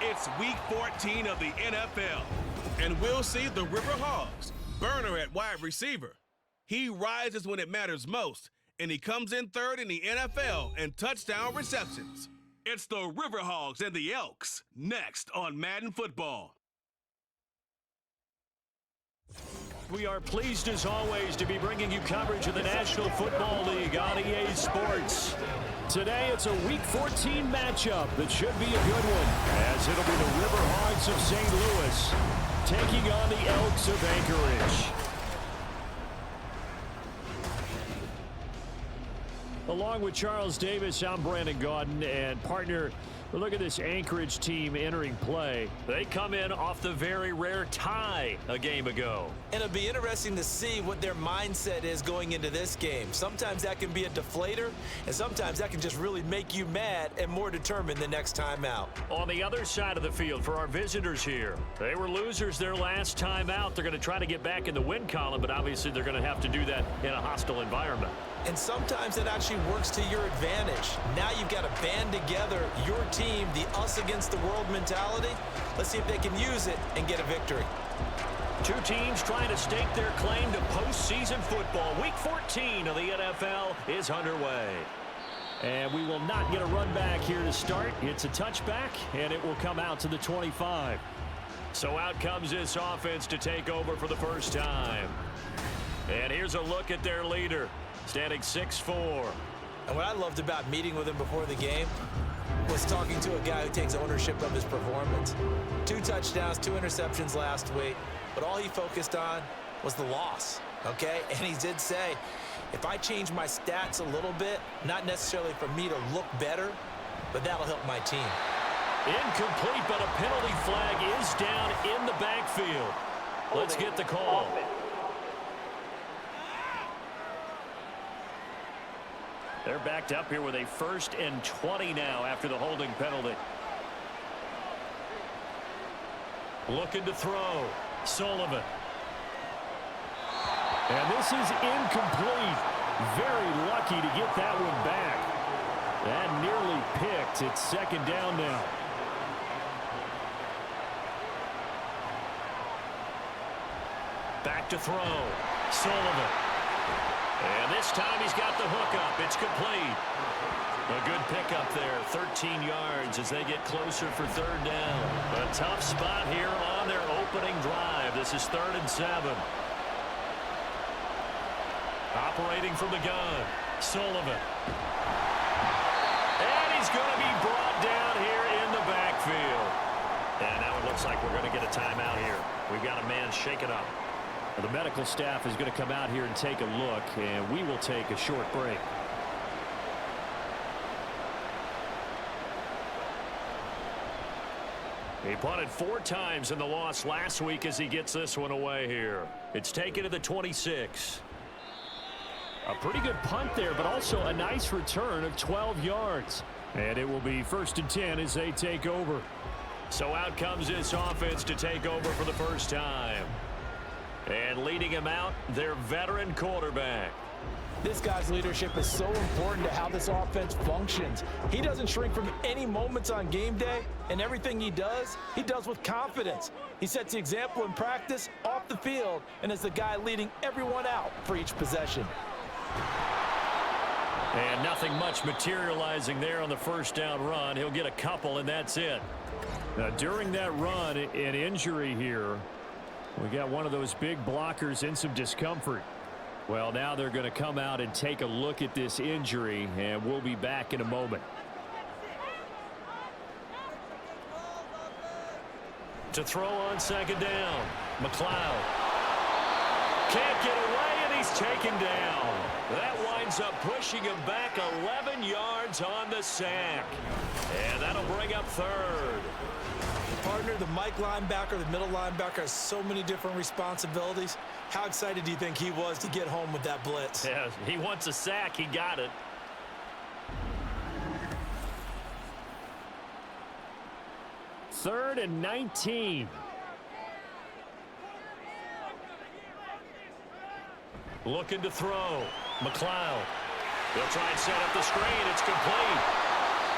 It's Week 14 of the NFL, and we'll see the River Hogs, Burner at wide receiver. He rises when it matters most, and he comes in third in the NFL in touchdown receptions. It's the River Hogs and the Elks, next on Madden Football. We are pleased as always to be bringing you coverage of the National Football League on EA Sports. Today it's a Week 14 matchup that should be a good one, as it'll be the River Hogs of St. Louis taking on the Elks of Anchorage. Along with Charles Davis, I'm Brandon Gaudin, and partner, look at this Anchorage team entering play. They come in off the very rare tie a game ago. And it'll be interesting to see what their mindset is going into this game. Sometimes that can be a deflator, and sometimes that can just really make you mad and more determined the next time out. On the other side of the field for our visitors here, they were losers their last time out. They're going to try to get back in the win column, but obviously they're going to have to do that in a hostile environment. And sometimes it actually works to your advantage. Now you've got to band together your team, the us against the world mentality. Let's see if they can use it and get a victory. Two teams trying to stake their claim to postseason football. Week 14 of the NFL is underway. And we will not get a run back here to start. It's a touchback, and it will come out to the 25. So out comes this offense to take over for the first time. And here's a look at their leader, standing 6'4". And what I loved about meeting with him before the game was talking to a guy who takes ownership of his performance. 2 touchdowns, 2 interceptions last week, but all he focused on was the loss, okay? And he did say, if I change my stats a little bit, not necessarily for me to look better, but that'll help my team. Incomplete, but a penalty flag is down in the backfield. Let's get the call. They're backed up here with a 1st and 20 now after the holding penalty. Looking to throw. Sullivan. And this is incomplete. Very lucky to get that one back. That nearly picked. It's 2nd down now. Back to throw. Sullivan. And this time he's got the hook up. It's complete. A good pickup there. 13 yards as they get closer for 3rd down. A tough spot here on their opening drive. This is 3rd and 7. Operating from the gun. Sullivan. And he's going to be brought down here in the backfield. And now it looks like we're going to get a timeout here. We've got a man shaken up. The medical staff is going to come out here and take a look, and we will take a short break. He punted 4 times in the loss last week as he gets this one away here. It's taken to the 26. A pretty good punt there, but also a nice return of 12 yards. And it will be 1st and 10 as they take over. So out comes this offense to take over for the first time. And leading him out, their veteran quarterback. This guy's leadership is so important to how this offense functions. He doesn't shrink from any moments on game day, and everything he does with confidence. He sets the example in practice, off the field, and is the guy leading everyone out for each possession. And nothing much materializing there on the 1st down run. He'll get a couple, and that's it. Now, during that run, an injury here. We got one of those big blockers in some discomfort. Well, now they're going to come out and take a look at this injury, and we'll be back in a moment. To throw on 2nd down, McLeod. Can't get away, and he's taken down. That winds up pushing him back 11 yards on the sack. And that'll bring up 3rd. Partner, the Mike linebacker, the middle linebacker has so many different responsibilities. How excited do you think he was to get home with that blitz? Yeah, he wants a sack. He got it. Third and 19. Looking to throw. McLeod. They'll try and set up the screen. It's complete.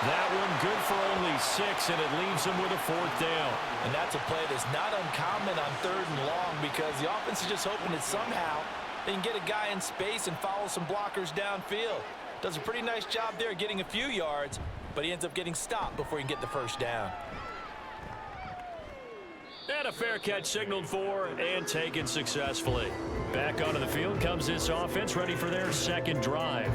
That one good for only 6, and it leaves them with a 4th down. And that's a play that's not uncommon on 3rd and long because the offense is just hoping that somehow they can get a guy in space and follow some blockers downfield. Does a pretty nice job there getting a few yards, but he ends up getting stopped before he can get the 1st down. And a fair catch signaled for and taken successfully. Back onto the field comes this offense, ready for their 2nd drive.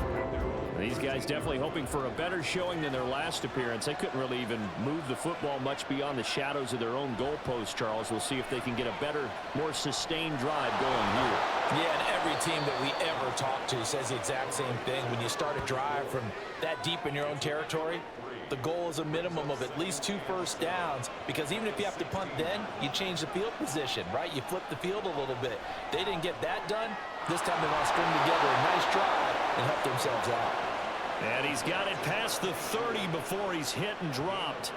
These guys definitely hoping for a better showing than their last appearance. They couldn't really even move the football much beyond the shadows of their own goalpost, Charles. We'll see if they can get a better, more sustained drive going here. Yeah, and every team that we ever talk to says the exact same thing. When you start a drive from that deep in your own territory, the goal is a minimum of at least 2 first downs, because even if you have to punt then, you change the field position, right? You flip the field a little bit. They didn't get that done. This time they want to string together a nice drive and help themselves out. And he's got it past the 30 before he's hit and dropped.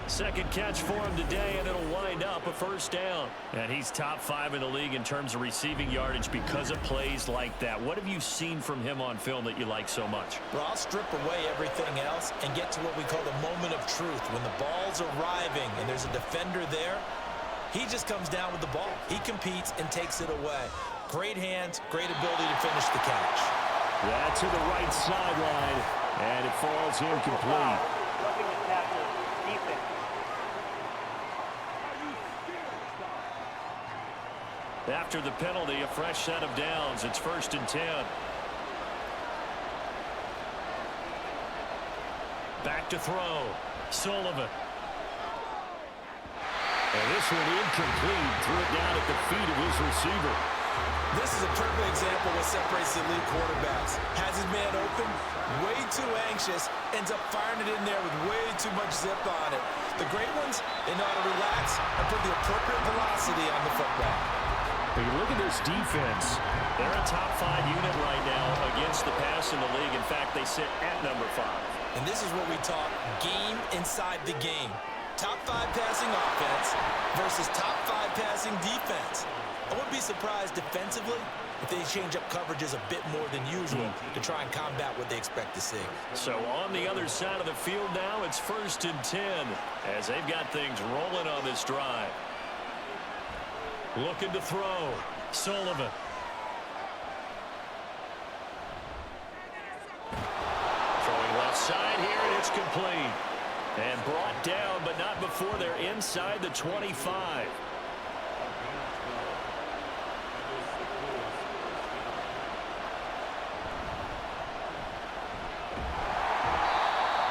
2nd catch for him today, and it'll wind up a 1st down. And he's top 5 in the league in terms of receiving yardage because of plays like that. What have you seen from him on film that you like so much? Well, I'll strip away everything else and get to what we call the moment of truth. When the ball's arriving and there's a defender there, he just comes down with the ball. He competes and takes it away. Great hands, great ability to finish the catch. Yeah, to the right sideline, and it falls incomplete. Roughing the tackle, defense. After the penalty, a fresh set of downs. It's 1st and 10. Back to throw. Sullivan. And this one incomplete. Threw it down at the feet of his receiver. This is a perfect example of what separates the elite quarterbacks. Has his man open, way too anxious, ends up firing it in there with way too much zip on it. The great ones, they know how to relax and put the appropriate velocity on the football. But you look at this defense. They're a top 5 unit right now against the pass in the league. In fact, they sit at number 5. And this is what we talk game inside the game. Top 5 passing offense versus top 5 passing defense. I wouldn't be surprised defensively if they change up coverages a bit more than usual to try and combat what they expect to see. So on the other side of the field now, it's 1st and 10 as they've got things rolling on this drive. Looking to throw. Sullivan. Throwing left side here, and it's complete. And brought down, but not before they're inside the 25.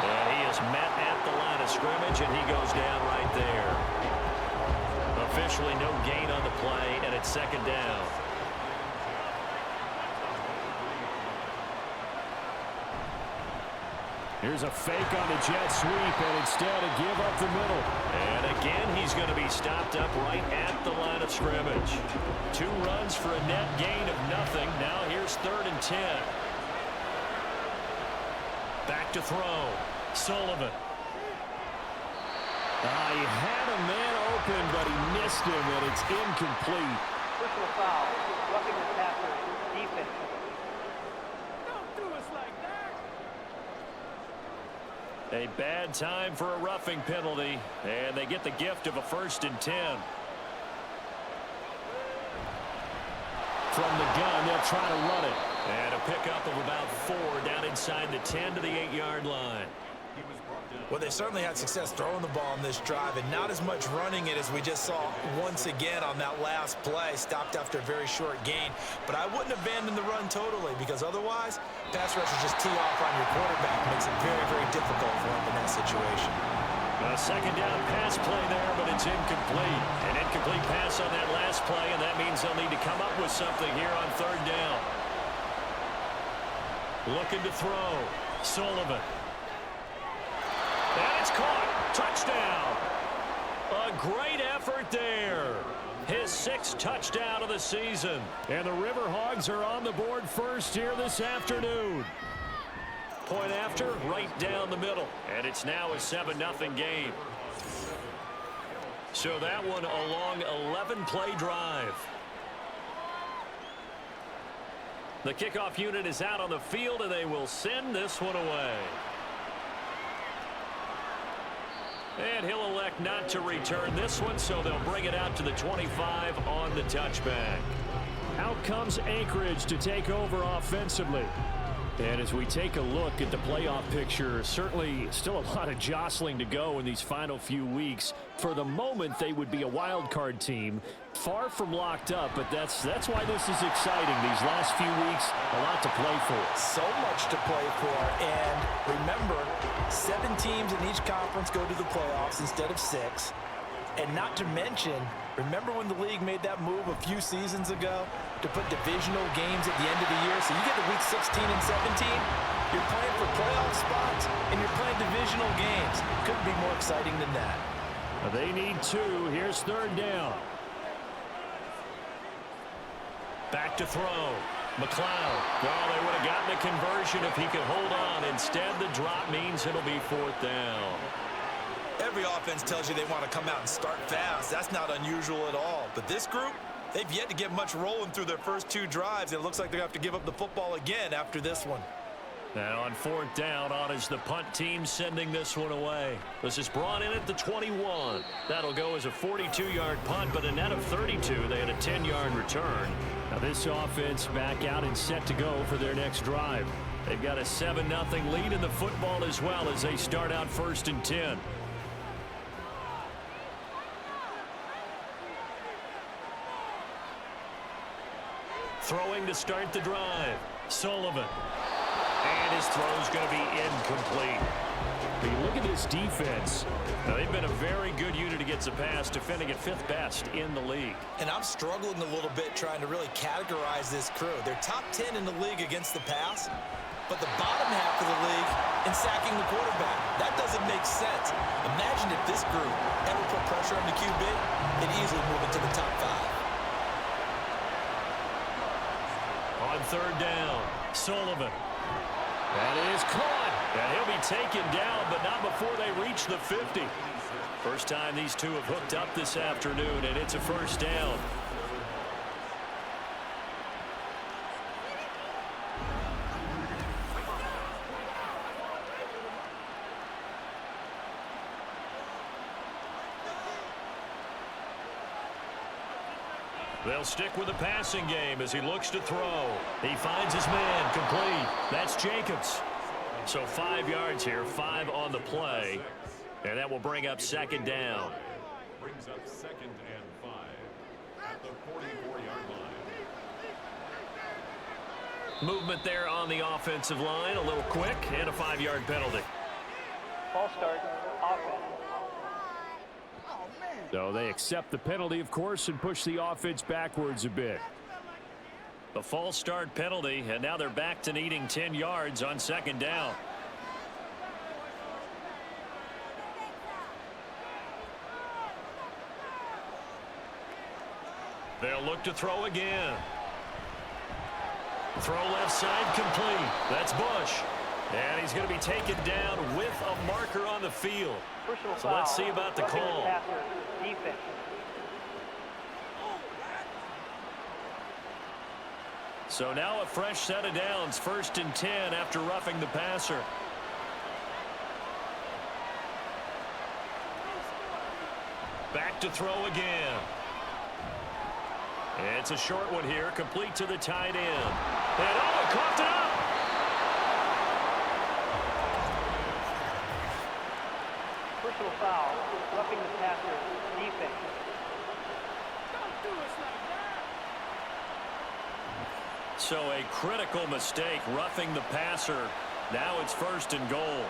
And he is met at the line of scrimmage, and he goes down right there. Officially no gain on the play, and it's 2nd down. Here's a fake on the jet sweep, and instead a give up the middle. And again, he's going to be stopped up right at the line of scrimmage. 2 runs for a net gain of nothing. Now here's 3rd and 10. Back to throw. Sullivan. He had a man open, but he missed him, and it's incomplete. Personal foul. Roughing the tackle, defense. A bad time for a roughing penalty, and they get the gift of a 1st and 10. From the gun, they'll try to run it. And a pickup of about 4 down inside the 10 to the 8-yard line. Well, they certainly had success throwing the ball in this drive, and not as much running it as we just saw once again on that last play. Stopped after a very short gain. But I wouldn't abandon the run totally, because otherwise, pass rushers just tee off on your quarterback. Makes it very, very difficult for him in that situation. A 2nd down pass play there, but it's incomplete. An incomplete pass on that last play, and that means they'll need to come up with something here on 3rd down. Looking to throw. Sullivan. And it's caught. Touchdown. A great effort there. His 6th touchdown of the season. And the River Hogs are on the board first here this afternoon. Point after, right down the middle. And it's now a 7-0 game. So that one a long 11-play drive. The kickoff unit is out on the field, and they will send this one away. And he'll elect not to return this one, so they'll bring it out to the 25 on the touchback. Out comes Anchorage to take over offensively. And as we take a look at the playoff picture, certainly still a lot of jostling to go in these final few weeks. For the moment, they would be a wild card team, far from locked up, but that's why this is exciting. These last few weeks, a lot to play for. So much to play for, and remember, 7 teams in each conference go to the playoffs instead of 6. And not to mention, remember when the league made that move a few seasons ago to put divisional games at the end of the year? So you get to week 16 and 17, you're playing for playoff spots, and you're playing divisional games. Couldn't be more exciting than that. They need 2. Here's 3rd down. Back to throw. McLeod. Oh, they would have gotten the conversion if he could hold on. Instead, the drop means it'll be 4th down. Every offense tells you they want to come out and start fast. That's not unusual at all. But this group, they've yet to get much rolling through their first 2 drives. And it looks like they're going to have to give up the football again after this one. Now on 4th down, on is the punt team sending this one away. This is brought in at the 21. That'll go as a 42-yard punt, but a net of 32. They had a 10-yard return. Now this offense back out and set to go for their next drive. They've got a 7-0 lead in the football as well as they start out 1st and 10. Throwing to start the drive. Sullivan. And his throw's going to be incomplete. But you look at this defense. Now, they've been a very good unit against the pass, defending at 5th best in the league. And I'm struggling a little bit trying to really categorize this crew. They're top 10 in the league against the pass, but the bottom half of the league in sacking the quarterback. That doesn't make sense. Imagine if this group ever put pressure on the QB, they'd easily move into the top 5. On 3rd down, Sullivan. That is caught. And he'll be taken down, but not before they reach the 50. First time these two have hooked up this afternoon, and it's a 1st down. They'll stick with the passing game as he looks to throw. He finds his man, complete. That's Jacobs. So 5 yards here, 5 on the play. And that will bring up 2nd down. Brings up 2nd and 5 at the 44-yard line. Movement there on the offensive line, a little quick, and a 5-yard penalty. False start, offense. So they accept the penalty, of course, and push the offense backwards a bit. The false start penalty, and now they're back to needing 10 yards on 2nd down. They'll look to throw again. Throw left side complete. That's Bush. And he's going to be taken down with a marker on the field. So let's see about the call. Defense. So now a fresh set of downs, 1st and 10 after roughing the passer. Back to throw again. It's a short one here, complete to the tight end. And coughed it up. Personal foul, roughing the passer, defense. So a critical mistake, roughing the passer. Now it's 1st and goal.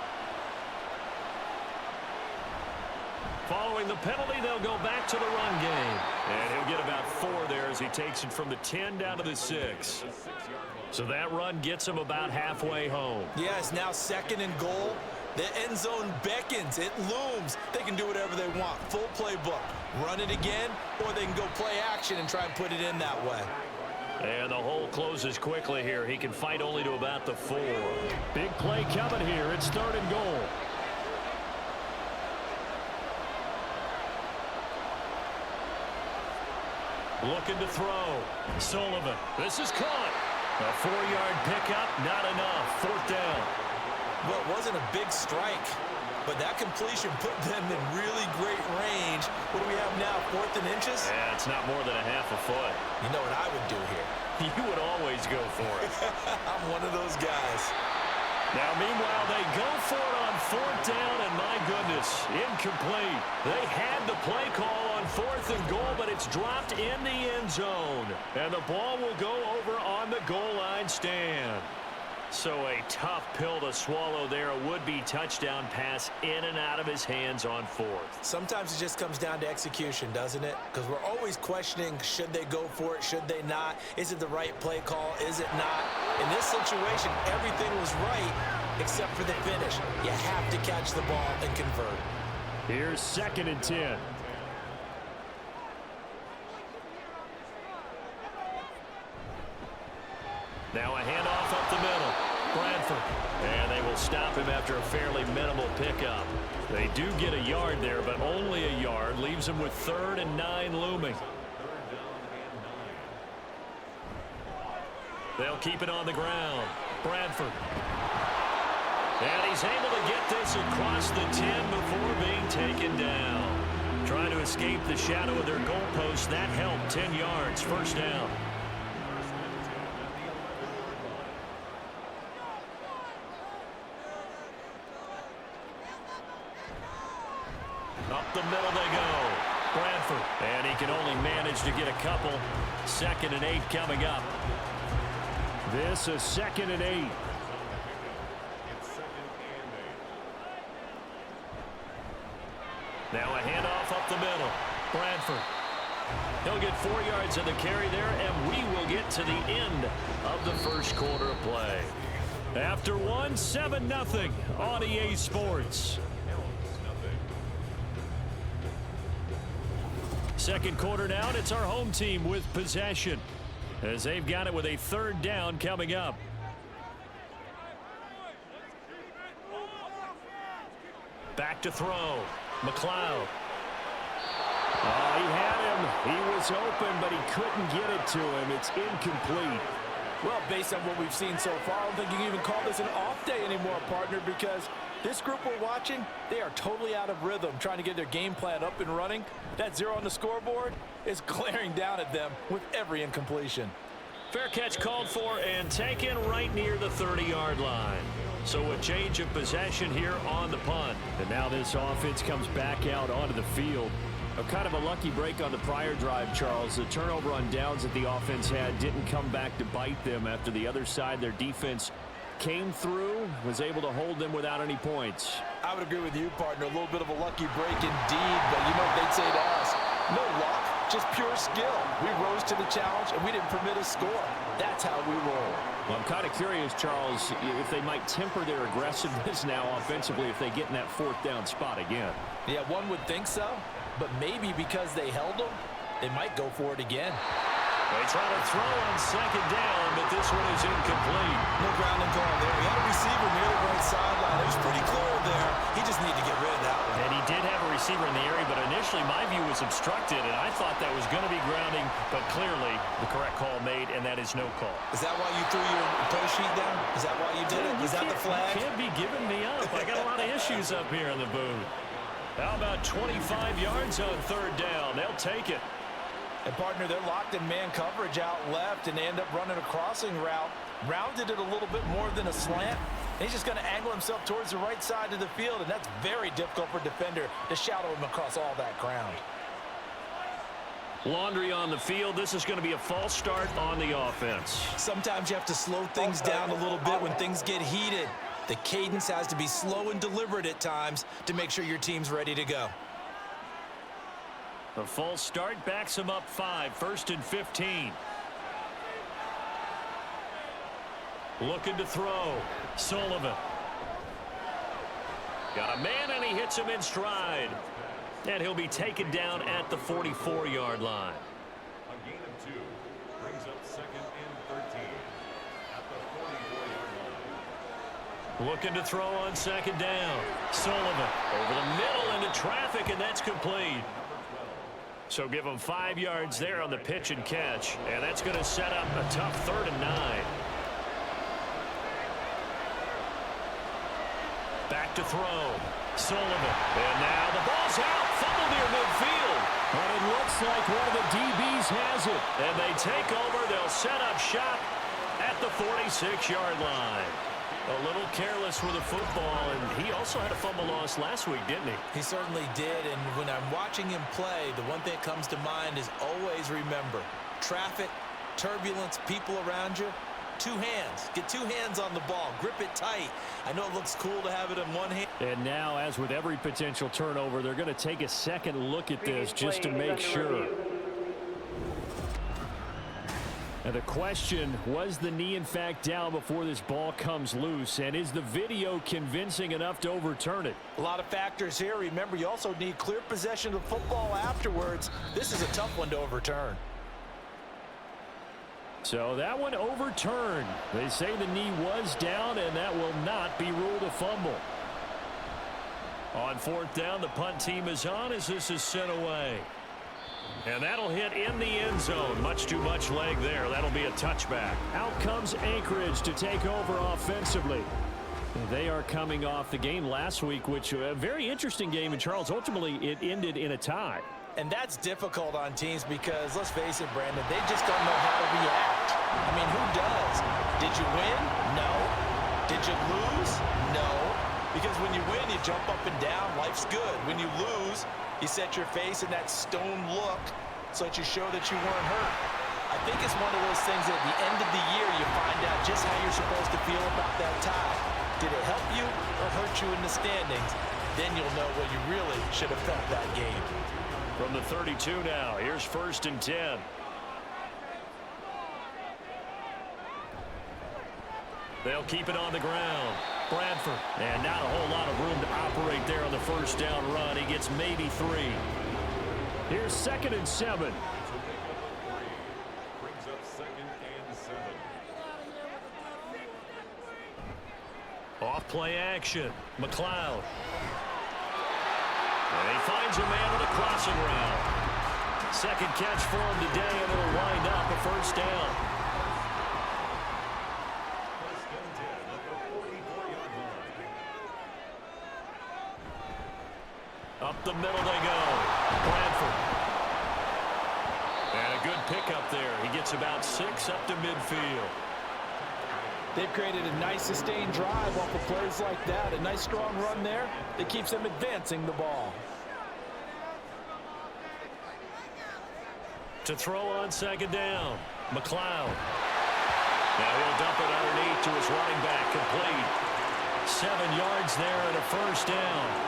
Following the penalty, they'll go back to the run game. And he'll get about 4 there as he takes it from the 10 down to the 6. So that run gets him about halfway home. Yes, now 2nd and goal. The end zone beckons. It looms. They can do whatever they want. Full playbook. Run it again, or they can go play action and try and put it in that way. And the hole closes quickly here. He can fight only to about the 4. Big play coming here. It's 3rd and goal. Looking to throw. Sullivan. This is caught. A 4-yard pickup, not enough. 4th down. Well, it wasn't a big strike, but that completion put them in really great range. What do we have now, 4th and inches? Yeah, it's not more than a half a foot. You know what I would do here? You would always go for it. I'm one of those guys. Now, meanwhile, they go for it on 4th down, and my goodness, incomplete. They had the play call on 4th and goal, but it's dropped in the end zone. And the ball will go over on the goal line stand. So a tough pill to swallow there. A would-be touchdown pass in and out of his hands on 4th. Sometimes it just comes down to execution, doesn't it? Because we're always questioning, should they go for it, should they not? Is it the right play call, is it not? In this situation, everything was right except for the finish. You have to catch the ball and convert. Here's 2nd and 10. Now a handoff up the middle. Bradford. And they will stop him after a fairly minimal pickup. They do get a yard there, but only a yard. Leaves them with 3rd and 9 looming. They'll keep it on the ground. Bradford. And he's able to get this across the 10 before being taken down. Trying to escape the shadow of their goalpost. That helped. 10 yards. 1st down. Up the middle they go. Bradford. And he can only manage to get a couple. 2nd and 8 coming up. This is 2nd and 8. Now a handoff up the middle. Bradford. He'll get 4 yards in the carry there, and we will get to the end of the first quarter of play. After 1, 7-0 on EA Sports. Second quarter now, and it's our home team with possession, as they've got it with a 3rd down coming up. Back to throw. McLeod. Oh, he had him. He was open, but he couldn't get it to him. It's incomplete. Well, based on what we've seen so far, I don't think you can even call this an off day anymore, partner, because this group we're watching, they are totally out of rhythm, trying to get their game plan up and running. That 0 on the scoreboard is glaring down at them with every incompletion. Fair catch called for and taken right near the 30-yard line. So a change of possession here on the punt. And now this offense comes back out onto the field. A kind of a lucky break on the prior drive, Charles. The turnover on downs that the offense had didn't come back to bite them after the other side. Their defense came through, was able to hold them without any points. I would agree with you, partner. A little bit of a lucky break indeed, but you know what they'd say to us? No luck, just pure skill. We rose to the challenge, and we didn't permit a score. That's how we roll. Well, I'm kind of curious, Charles, if they might temper their aggressiveness now offensively if they get in that 4th down spot again. Yeah, one would think so, but maybe because they held them, they might go for it again. They try to throw on 2nd down, but this one is incomplete. No grounding call there. He had a receiver near the right sideline. It was pretty clear there. He just needed to get rid of that one. And he did have a receiver in the area, but initially my view was obstructed, and I thought that was going to be grounding, but clearly the correct call made, and that is no call. Is that why you threw your play sheet down? Is that why you did it? Is that the flag? You can't be giving me up. I got a lot of issues up here in the booth. How about 25 yards on 3rd down? They'll take it. And, partner, they're locked in man coverage out left, and they end up running a crossing route. Rounded it a little bit more than a slant. And he's just going to angle himself towards the right side of the field, and that's very difficult for a defender to shadow him across all that ground. Laundry on the field. This is going to be a false start on the offense. Sometimes you have to slow things down a little bit when things get heated. The cadence has to be slow and deliberate at times to make sure your team's ready to go. The false start backs him up 5. 1st and 15. Looking to throw. Sullivan. Got a man, and he hits him in stride. And he'll be taken down at the 44-yard line. A gain of 2 brings up 2nd and 13 at the 44-yard line. Looking to throw on 2nd down. Sullivan over the middle into traffic, and that's complete. So give him 5 yards there on the pitch and catch, and that's going to set up a tough 3rd and 9. to throw. Sullivan. And now the ball's out. Fumble near midfield. But it looks like one of the DBs has it. And they take over. They'll set up shop at the 46-yard line. A little careless with the football, and he also had a fumble loss last week, didn't he? He certainly did, and when I'm watching him play, the one thing that comes to mind is always remember, traffic, turbulence, people around you, two hands. Get two hands on the ball. Grip it tight. I know it looks cool to have it in one hand. And now, as with every potential turnover, they're going to take a second look at this just to make sure. And the question, was the knee in fact down before this ball comes loose? And is the video convincing enough to overturn it? A lot of factors here. Remember, you also need clear possession of the football afterwards. This is a tough one to overturn. So that one overturned. They say the knee was down, and that will not be ruled a fumble. On fourth down, the punt team is on as this is sent away. And that'll hit in the end zone. Much too much leg there. That'll be a touchback. Out comes Anchorage to take over offensively. They are coming off the game last week, which a very interesting game in Charles. Ultimately, it ended in a tie. And that's difficult on teams because, let's face it, Brandon, they just don't know how to react. I mean, who does? Did you win? No. Did you lose? No. Because when you win, you jump up and down. Life's good. When you lose, you set your face in that stone look so that you show that you weren't hurt. I think it's one of those things that at the end of the year you find out just how you're supposed to feel about that tie. Did it help you or hurt you in the standings? Then you'll know what you really should have felt that game. From the 32 now, here's 1st and 10. They'll keep it on the ground. Bradford, and not a whole lot of room to operate there on the first down run. He gets maybe 3. Here's 2nd and 7. Brings up 2nd and 7. Off play action. McLeod. And he finds a man on the crossing route. Second catch for him today, and it'll wind up a first down. Up the middle they go. Bradford. And a good pickup there. He gets about 6 up to midfield. They've created a nice sustained drive off of plays like that. A nice strong run there that keeps them advancing the ball. To throw on 2nd down. McLeod. Now he'll dump it underneath to his running back. Complete. 7 yards there and a first down.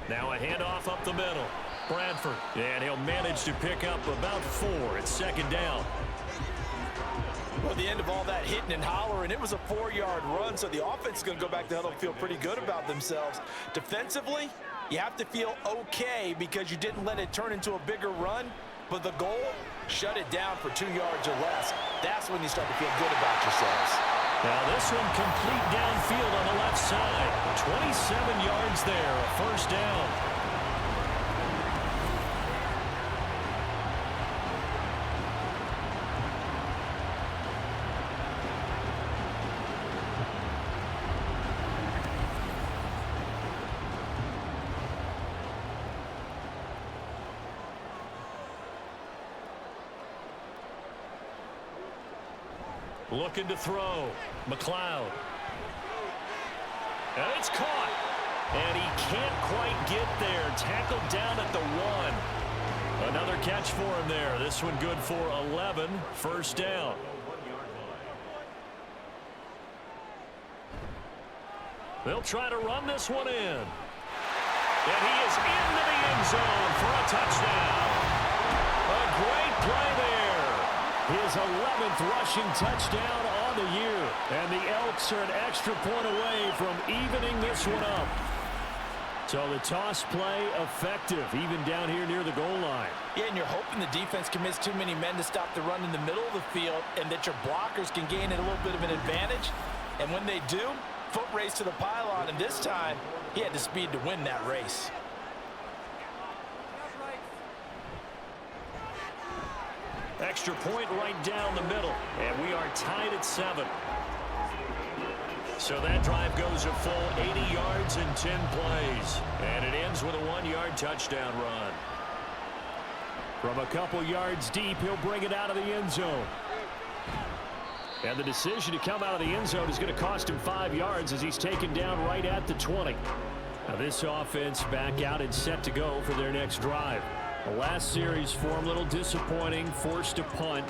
Now a handoff up the middle. Bradford. And he'll manage to pick up about 4 at 2nd down. Well, at the end of all that hitting and hollering, it was a 4-yard run, so the offense is going to go back to huddle and feel pretty good about themselves. Defensively, you have to feel okay because you didn't let it turn into a bigger run, but the goal, shut it down for 2 yards or less. That's when you start to feel good about yourselves. Now this one complete downfield on the left side. 27 yards there, a first down. Looking to throw. McLeod. And it's caught. And he can't quite get there. Tackled down at the 1. Another catch for him there. This one good for 11. First down. They'll try to run this one in. And he is into the end zone for a touchdown. A great play there. His 11th rushing touchdown on the year. And the Elks are an extra point away from evening this one up. So the toss play effective, even down here near the goal line. Yeah, and you're hoping the defense commits too many men to stop the run in the middle of the field and that your blockers can gain a little bit of an advantage. And when they do, foot race to the pylon, and this time he had the speed to win that race. Extra point right down the middle, and we are tied at 7. So that drive goes a full 80 yards in 10 plays, and it ends with a 1-yard touchdown run. From a couple yards deep, he'll bring it out of the end zone. And the decision to come out of the end zone is going to cost him 5 yards as he's taken down right at the 20. Now this offense back out and set to go for their next drive. The last series for him a little disappointing, forced a punt.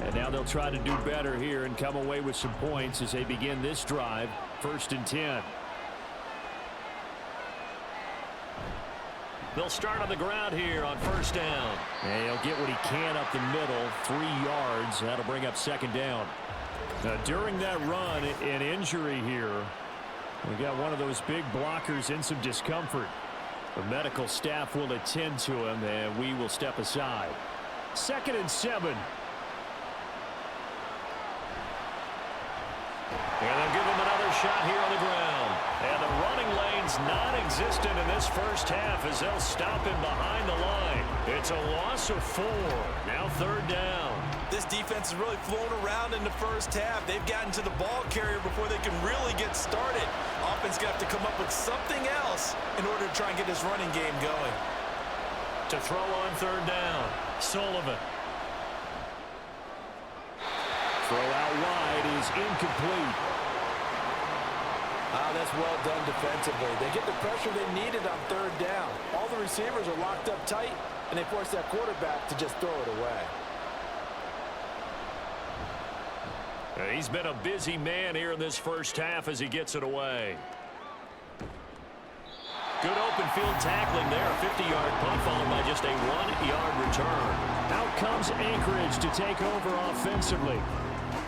And now they'll try to do better here and come away with some points as they begin this drive, 1st and 10. They'll start on the ground here on 1st down. And he'll get what he can up the middle, 3 yards. That'll bring up 2nd down. Now, during that run, an injury here. We got one of those big blockers in some discomfort. The medical staff will attend to him, and we will step aside. 2nd and 7. And they'll give him another shot here on the ground. And the running lane's non-existent in this first half as they'll stop him behind the line. It's a loss of 4. Now 3rd down. This defense is really flown around in the first half. They've gotten to the ball carrier before they can really get started. Offense going to have to come up with something else in order to try and get this running game going. To throw on 3rd down, Sullivan. Throw out wide is incomplete. That's well done defensively. They get the pressure they needed on 3rd down. All the receivers are locked up tight, and they force that quarterback to just throw it away. He's been a busy man here in this first half as he gets it away. Good open field tackling there. A 50-yard punt followed by just a 1-yard return. Out comes Anchorage to take over offensively.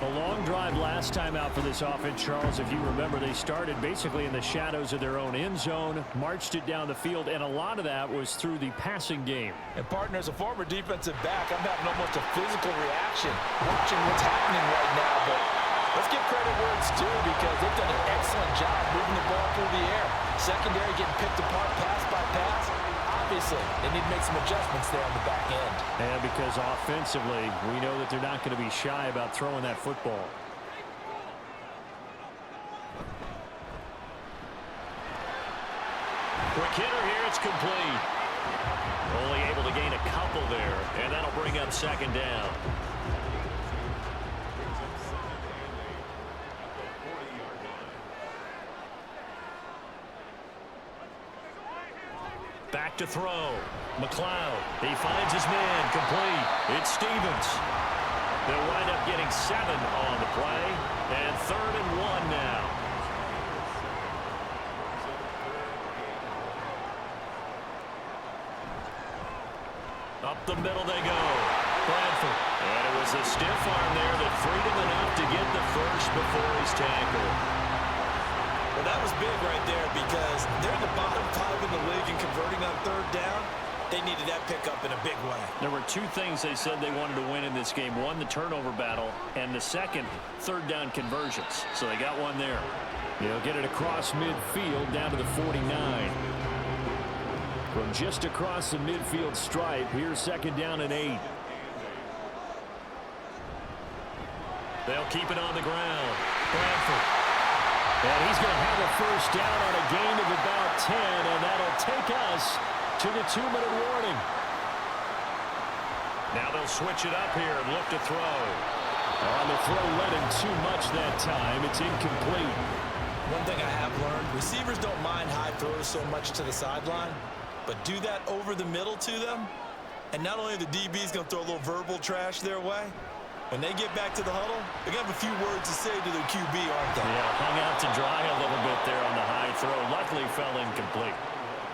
A long drive last time out for this offense, Charles. If you remember, they started basically in the shadows of their own end zone, marched it down the field, and a lot of that was through the passing game. And partner, as a former defensive back, I'm having almost a physical reaction watching what's happening right now. But let's give credit where it's due because they've done an excellent job moving the ball through the air. Secondary getting picked apart pass by pass. Obviously, they need to make some adjustments there on the back end. And because offensively, we know that they're not going to be shy about throwing that football. Quick hitter here, it's complete. Only able to gain a couple there, and that'll bring up 2nd down. Back to throw. McLeod. He finds his man. Complete. It's Stevens. They'll wind up getting 7 on the play. And 3rd and 1 now. Up the middle they go. Bradford. And it was a stiff arm there that freed him enough to get the first before he's tackled. Well, that was big right there because they're in the bottom 5 in the league and converting on 3rd down. They needed that pickup in a big way. There were 2 things they said they wanted to win in this game. One, the turnover battle, and the second, 3rd down conversions. So they got one there. They'll get it across midfield down to the 49. From just across the midfield stripe, here's 2nd down and 8. They'll keep it on the ground. Bradford. And he's going to have a 1st down on a gain of about 10, and that'll take us to the 2-minute warning. Now they'll switch it up here and look to throw. On the throw, led him too much that time. It's incomplete. One thing I have learned, receivers don't mind high throws so much to the sideline, but do that over the middle to them, and not only the DB's going to throw a little verbal trash their way, when they get back to the huddle, they're going to have a few words to say to their QB, aren't they? Yeah, hung out to dry a little bit there on the high throw. Luckily fell incomplete.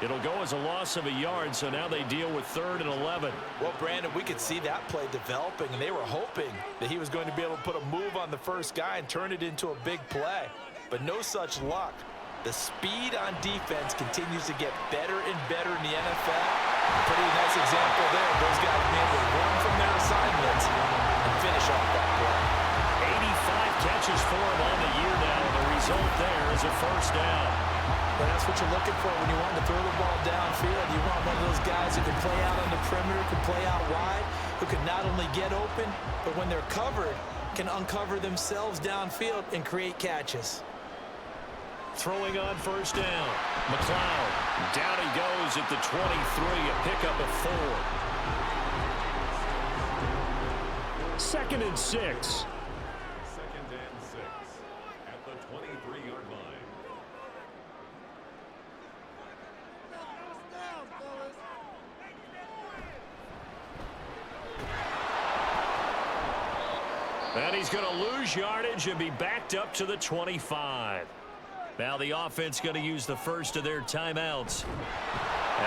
It'll go as a loss of a yard, so now they deal with 3rd and 11. Well, Brandon, we could see that play developing, and they were hoping that he was going to be able to put a move on the first guy and turn it into a big play. But no such luck. The speed on defense continues to get better and better in the NFL. Pretty nice example there. Those guys being able to run from their assignments and finish off that play. 85 catches for him on the year now, and the result there is a 1st down. But that's what you're looking for when you want to throw the ball downfield. You want one of those guys who can play out on the perimeter, can play out wide. who can not only get open, but when they're covered, can uncover themselves downfield and create catches. Throwing on first down. McLeod. Down he goes at the 23, a pickup of 4. 2nd and 6. 2nd and 6 at the 23-yard line. And he's going to lose yardage and be backed up to the 25. Now the offense going to use the first of their timeouts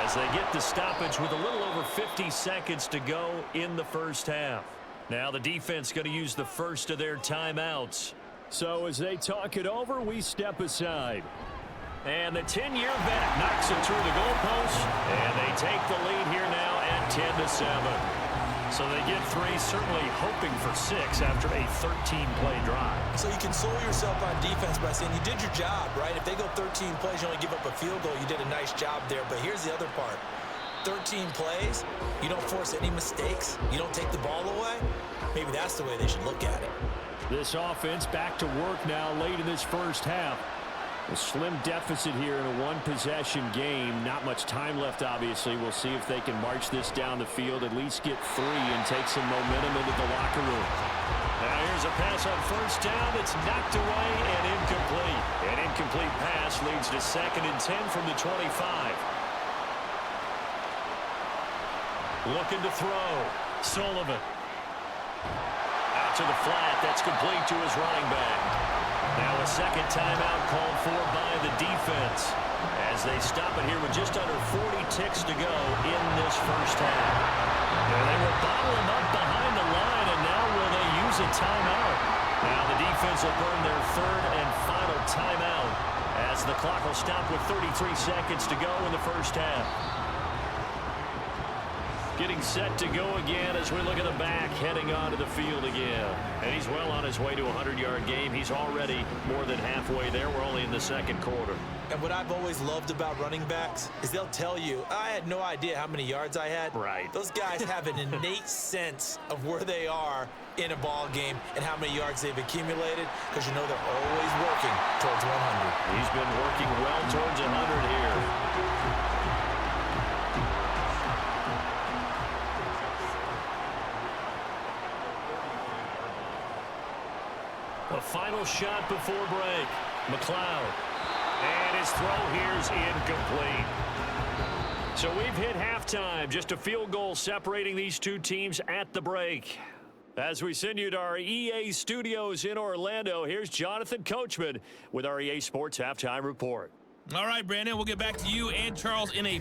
as they get the stoppage with a little over 50 seconds to go in the first half. Now the defense going to use the first of their timeouts. So as they talk it over, we step aside. And the 10-year vet knocks it through the goalpost, and they take the lead here now at 10-7. So they get 3, certainly hoping for 6 after a 13-play drive. So you console yourself on defense by saying you did your job, right? If they go 13 plays, you only give up a field goal, you did a nice job there. But here's the other part. 13 plays, you don't force any mistakes, you don't take the ball away. Maybe that's the way they should look at it. This offense back to work now late in this first half. A slim deficit here in a one-possession game. Not much time left, obviously. We'll see if they can march this down the field, at least get 3 and take some momentum into the locker room. Now here's a pass on first down that's knocked away and incomplete. An incomplete pass leads to 2nd and 10 from the 25. Looking to throw. Sullivan. Out to the flat. That's complete to his running back. Now a second timeout called for by the defense as they stop it here with just under 40 ticks to go in this first half. And they will bottle him up behind the line, and now will they use a timeout? Now the defense will burn their 3rd and final timeout as the clock will stop with 33 seconds to go in the first half. Getting set to go again as we look at the back, heading onto the field again. And he's well on his way to a 100-yard game. He's already more than halfway there. We're only in the second quarter. And what I've always loved about running backs is they'll tell you, I had no idea how many yards I had. Right. Those guys have an innate sense of where they are in a ball game and how many yards they've accumulated, because you know they're always working towards 100. He's been working well towards 100 here. A final shot before break. McLeod. And his throw here's incomplete. So we've hit halftime. Just a field goal separating these two teams at the break. As we send you to our EA studios in Orlando, here's Jonathan Coachman with our EA Sports Halftime Report. All right, Brandon, we'll get back to you and Charles in a...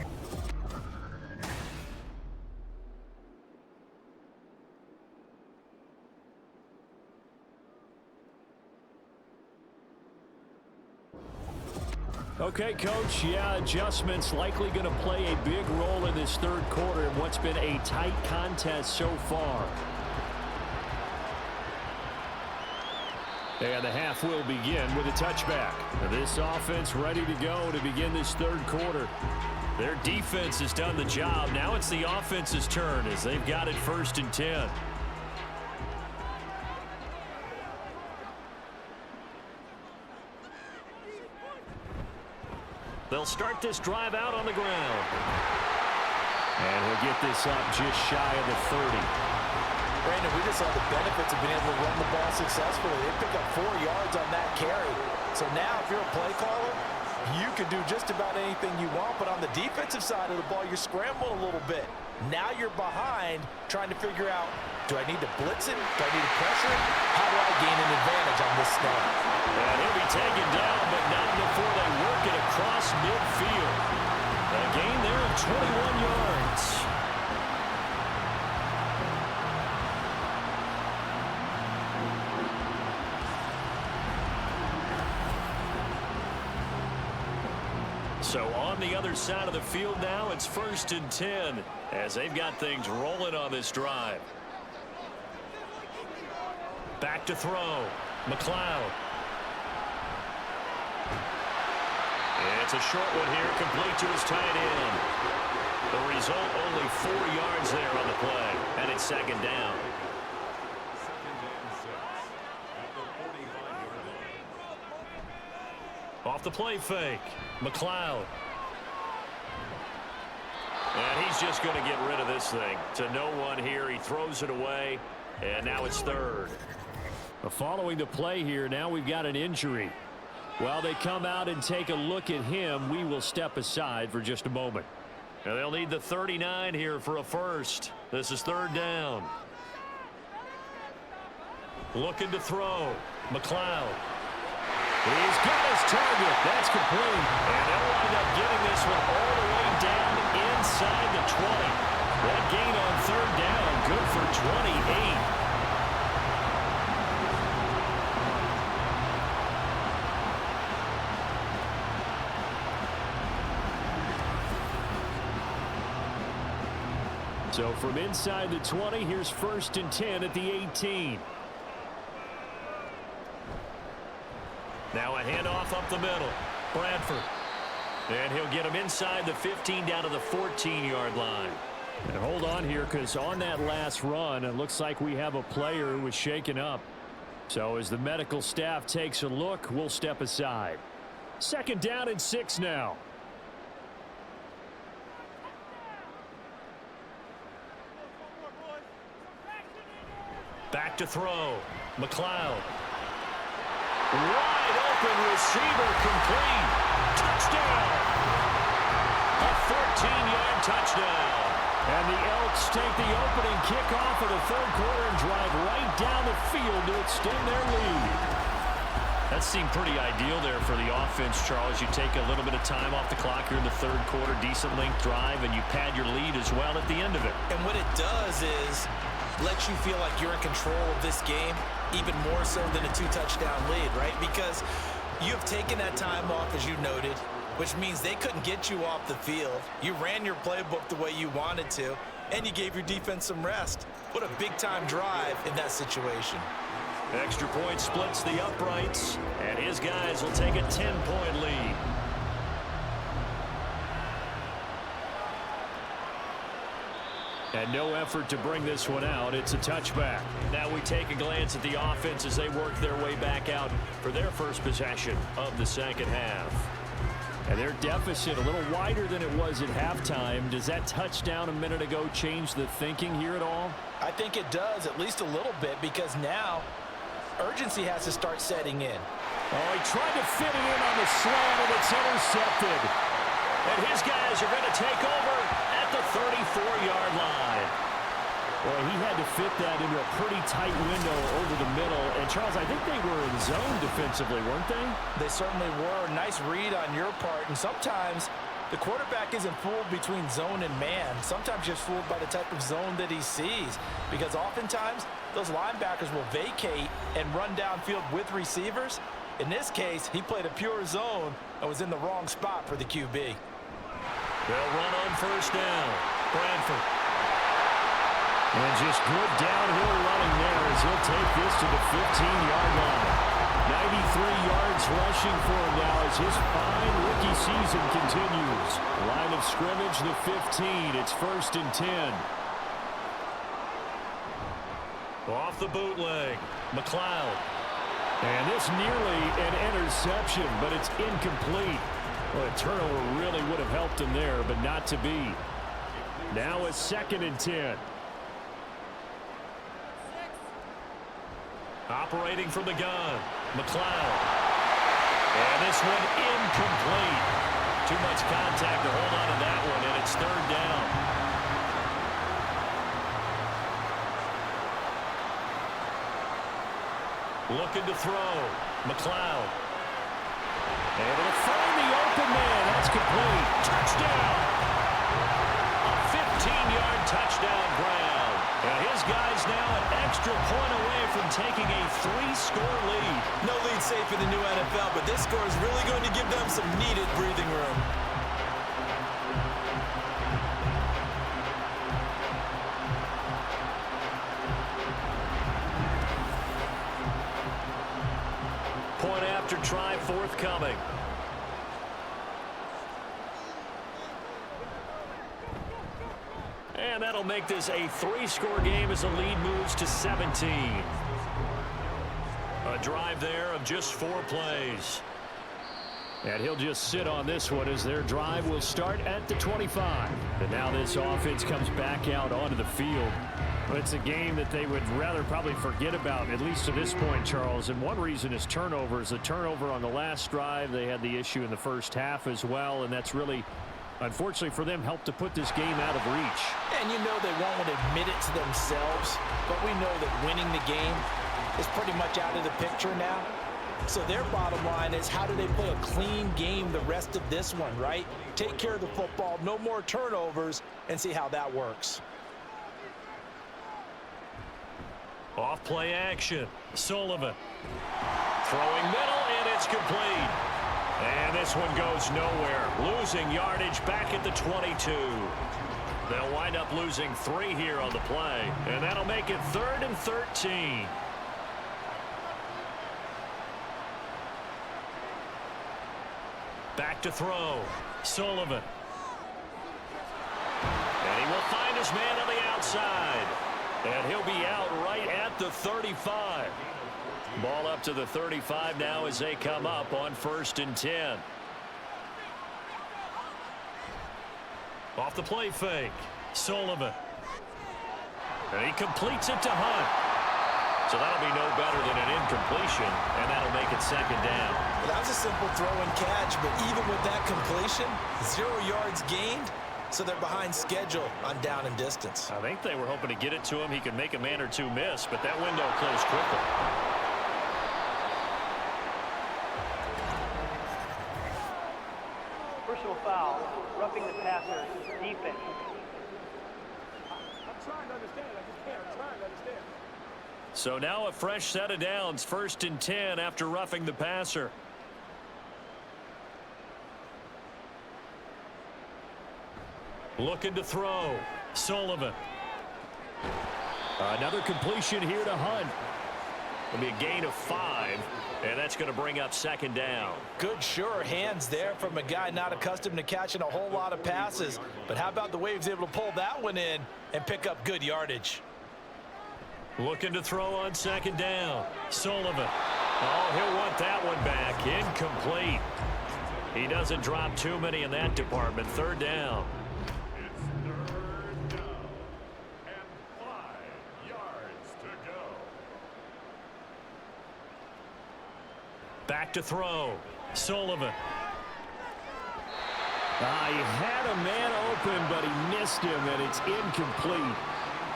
Okay, Coach, adjustments likely going to play a big role in this third quarter in what's been a tight contest so far. And the half will begin with a touchback. This offense ready to go to begin this third quarter. Their defense has done the job. Now it's the offense's turn as they've got it 1st and 10. They'll start this drive out on the ground. And he'll get this up just shy of the 30. Brandon, we just saw the benefits of being able to run the ball successfully. They pick up 4 yards on that carry. So now if you're a play caller, you can do just about anything you want. But on the defensive side of the ball, you're scrambling a little bit. Now you're behind trying to figure out, do I need to blitz it? Do I need to pressure it? How do I gain an advantage on this snap? And he'll be taken down, but not before they work it across midfield. A gain there of 21 yards. So on the other side of the field now, it's 1st and 10 as they've got things rolling on this drive. Back to throw. McLeod. It's a short one here, complete to his tight end. The result, only 4 yards there on the play, and it's second down. Second and 6 at the 45-yard line. Off the play fake, McLeod. And he's just going to get rid of this thing. To no one here. He throws it away, and now it's third. Following the play here, now we've got an injury. While they come out and take a look at him, we will step aside for just a moment. And they'll need the 39 here for a first. This is third down. Looking to throw. McLeod. He's got his target. That's complete. And they'll wind up getting this one all the way down inside the 20. That gain on third down, good for 28. So from inside the 20, here's first and 10 at the 18. Now a handoff up the middle. Bradford. And he'll get him inside the 15 down to the 14-yard line. And hold on here, because on that last run, it looks like we have a player who was shaken up. So as the medical staff takes a look, we'll step aside. Second down and 6 now. Back to throw. McLeod. Wide open receiver, complete. Touchdown. A 14-yard touchdown. And the Elks take the opening kickoff of the third quarter and drive right down the field to extend their lead. That seemed pretty ideal there for the offense, Charles. You take a little bit of time off the clock here in the third quarter, decent length drive, and you pad your lead as well at the end of it. And what it does is lets you feel like you're in control of this game, even more so than a 2-touchdown lead, right? Because you have taken that time off, as you noted, which means they couldn't get you off the field. You ran your playbook the way you wanted to, and you gave your defense some rest. What a big-time drive in that situation. Extra point splits the uprights, and his guys will take a 10-point lead. And no effort to bring this one out. It's a touchback. Now we take a glance at the offense as they work their way back out for their first possession of the second half. And their deficit a little wider than it was at halftime. Does that touchdown a minute ago change the thinking here at all? I think it does, at least a little bit, because now urgency has to start setting in. Oh, he tried to fit it in on the slant, and it's intercepted. And his guys are going to take over at the 34-yard line. Boy, he had to fit that into a pretty tight window over the middle. And, Charles, I think they were in zone defensively, weren't they? They certainly were. Nice read on your part. And sometimes the quarterback isn't fooled between zone and man. Sometimes just fooled by the type of zone that he sees. Because oftentimes those linebackers will vacate and run downfield with receivers. In this case, he played a pure zone and was in the wrong spot for the QB. They'll run on first down. Bradford. And just good downhill running there as he'll take this to the 15-yard line. 93 yards rushing for him now as his fine rookie season continues. Line of scrimmage, the 15. It's first and 10. Off the bootleg. McLeod. And this nearly an interception, but it's incomplete. Well, a turnover really would have helped him there, but not to be. Now a second and 10. Operating from the gun. McLeod. And this one incomplete. Too much contact to hold on to that one, and it's third down. Looking to throw. McLeod. Able to find the open man. That's complete. Touchdown. A 15-yard touchdown, Brown. And his guys now an extra point away from taking a 3-score lead. No lead safe in the new NFL, but this score is really going to give them some needed breathing room. Point after try forthcoming. that'll make this a 3-score game as the lead moves to 17. A drive there of just 4 plays. And he'll just sit on this one as their drive will start at the 25. And now this offense comes back out onto the field. But it's a game that they would rather probably forget about, at least to this point, Charles. And one reason is turnovers. The turnover on the last drive, they had the issue in the first half as well. And that's really, unfortunately for them, helped to put this game out of reach. And you know they won't admit it to themselves, but we know that winning the game is pretty much out of the picture now. So their bottom line is, how do they play a clean game the rest of this one, right? Take care of the football, no more turnovers, and see how that works. Off play action. Sullivan. Throwing middle, and it's complete. And this one goes nowhere. Losing yardage back at the 22. They'll wind up losing 3 here on the play. And that'll make it 3rd and 13. Back to throw. Sullivan. And he will find his man on the outside. And he'll be out right at the 35. Ball up to the 35 now as they come up on 1st and 10. Off the play fake. Sullivan. And he completes it to Hunt. So that'll be no better than an incompletion, and that'll make it 2nd down. Well, that was a simple throw and catch, but even with that completion, 0 yards gained, so they're behind schedule on down and distance. I think they were hoping to get it to him. He could make a man or 2 miss, but that window closed quickly. Personal foul, roughing the passer, defense. I'm trying to understand. I just can't. I'm trying to understand. So now a fresh set of downs, 1st and 10 after roughing the passer. Looking to throw. Sullivan. Another completion here to Hunt. It'll be a gain of 5, and that's going to bring up 2nd down. Good sure hands there from a guy not accustomed to catching a whole lot of passes. But how about the way he was able to pull that one in and pick up good yardage? Looking to throw on 2nd down. Sullivan. Oh, he'll want that one back. Incomplete. He doesn't drop too many in that department. 3rd down. It's 3rd down and 5 yards to go. Back to throw. Sullivan. He had a man open, but he missed him, and it's incomplete.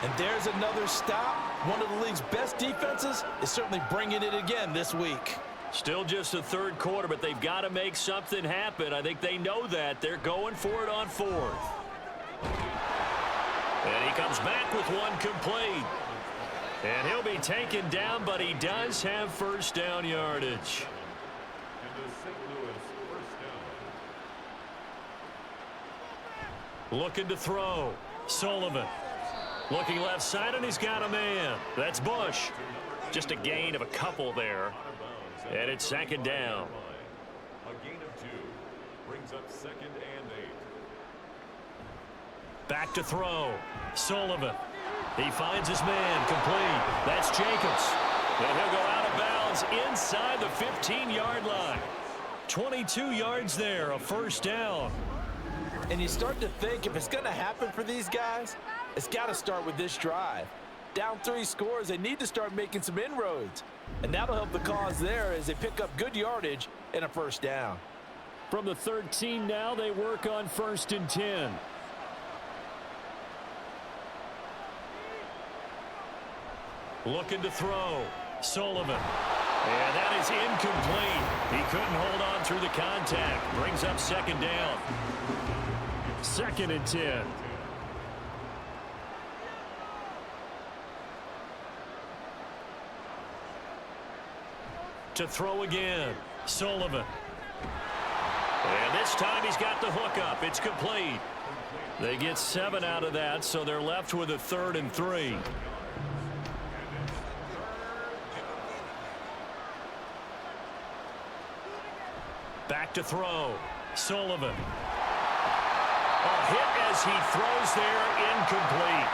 And there's another stop. One of the league's best defenses is certainly bringing it again this week. Still just the 3rd quarter, but they've got to make something happen. I think they know that. They're going for it on 4th. And he comes back with one complete. And he'll be taken down, but he does have 1st down yardage. And the St. Louis 1st down. Looking to throw. Sullivan. Looking left side, and he's got a man. That's Bush. Just a gain of a couple there. And it's 2nd down. A gain of 2 brings up 2nd and 8. Back to throw. Sullivan. He finds his man. Complete. That's Jacobs. And he'll go out of bounds inside the 15-yard line. 22 yards there, a 1st down. And you start to think, if it's going to happen for these guys, it's got to start with this drive. Down 3 scores, they need to start making some inroads. And that'll help the cause there as they pick up good yardage and a 1st down. From the 13 now, they work on 1st and 10. Looking to throw. Sullivan. And that is incomplete. He couldn't hold on through the contact. Brings up 2nd down. 2nd and 10. To throw again. Sullivan. And this time he's got the hook up. It's complete. They get 7 out of that, so they're left with a 3rd and 3. Back to throw. Sullivan. Oh, hit as he throws there, incomplete.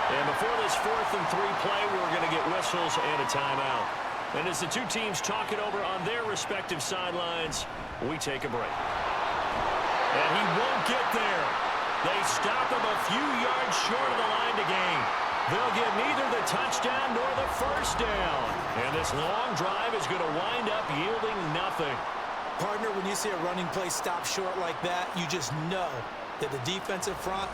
And before this 4th and 3 play, we're going to get whistles and a timeout. And as the two teams talk it over on their respective sidelines, we take a break. And he won't get there. They stop him a few yards short of the line to gain. They'll get neither the touchdown nor the first down. And this long drive is going to wind up yielding nothing. Partner, when you see a running play stop short like that, you just know that the defensive front,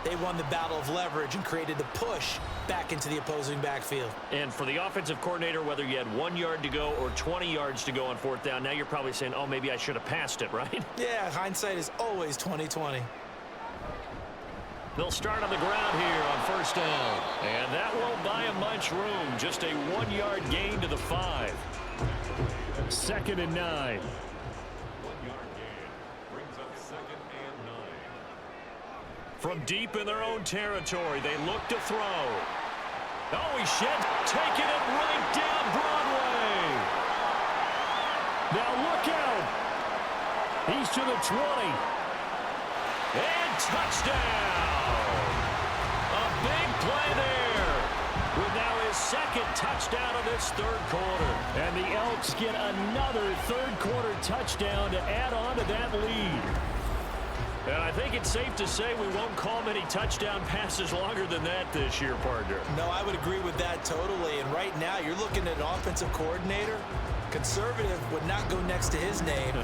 they won the battle of leverage and created the push back into the opposing backfield. And for the offensive coordinator, whether you had 1 yard to go or 20 yards to go on 4th down, now you're probably saying, oh, maybe I should have passed it, right? Yeah, hindsight is always 20/20. They'll start on the ground here on 1st down. And that won't buy him much room. Just a 1 yard gain to the 5. 2nd and 9. 1 yard gain brings up 2nd and 9. From deep in their own territory, they look to throw. Oh, he shed, taking it right down Broadway. Now look out. He's to the 20. And touchdown. A big play there. With now his 2nd touchdown of this 3rd quarter. And the Elks get another 3rd quarter touchdown to add on to that lead. And I think it's safe to say we won't call many touchdown passes longer than that this year, partner. No, I would agree with that totally. And right now, you're looking at an offensive coordinator. Conservative would not go next to his name.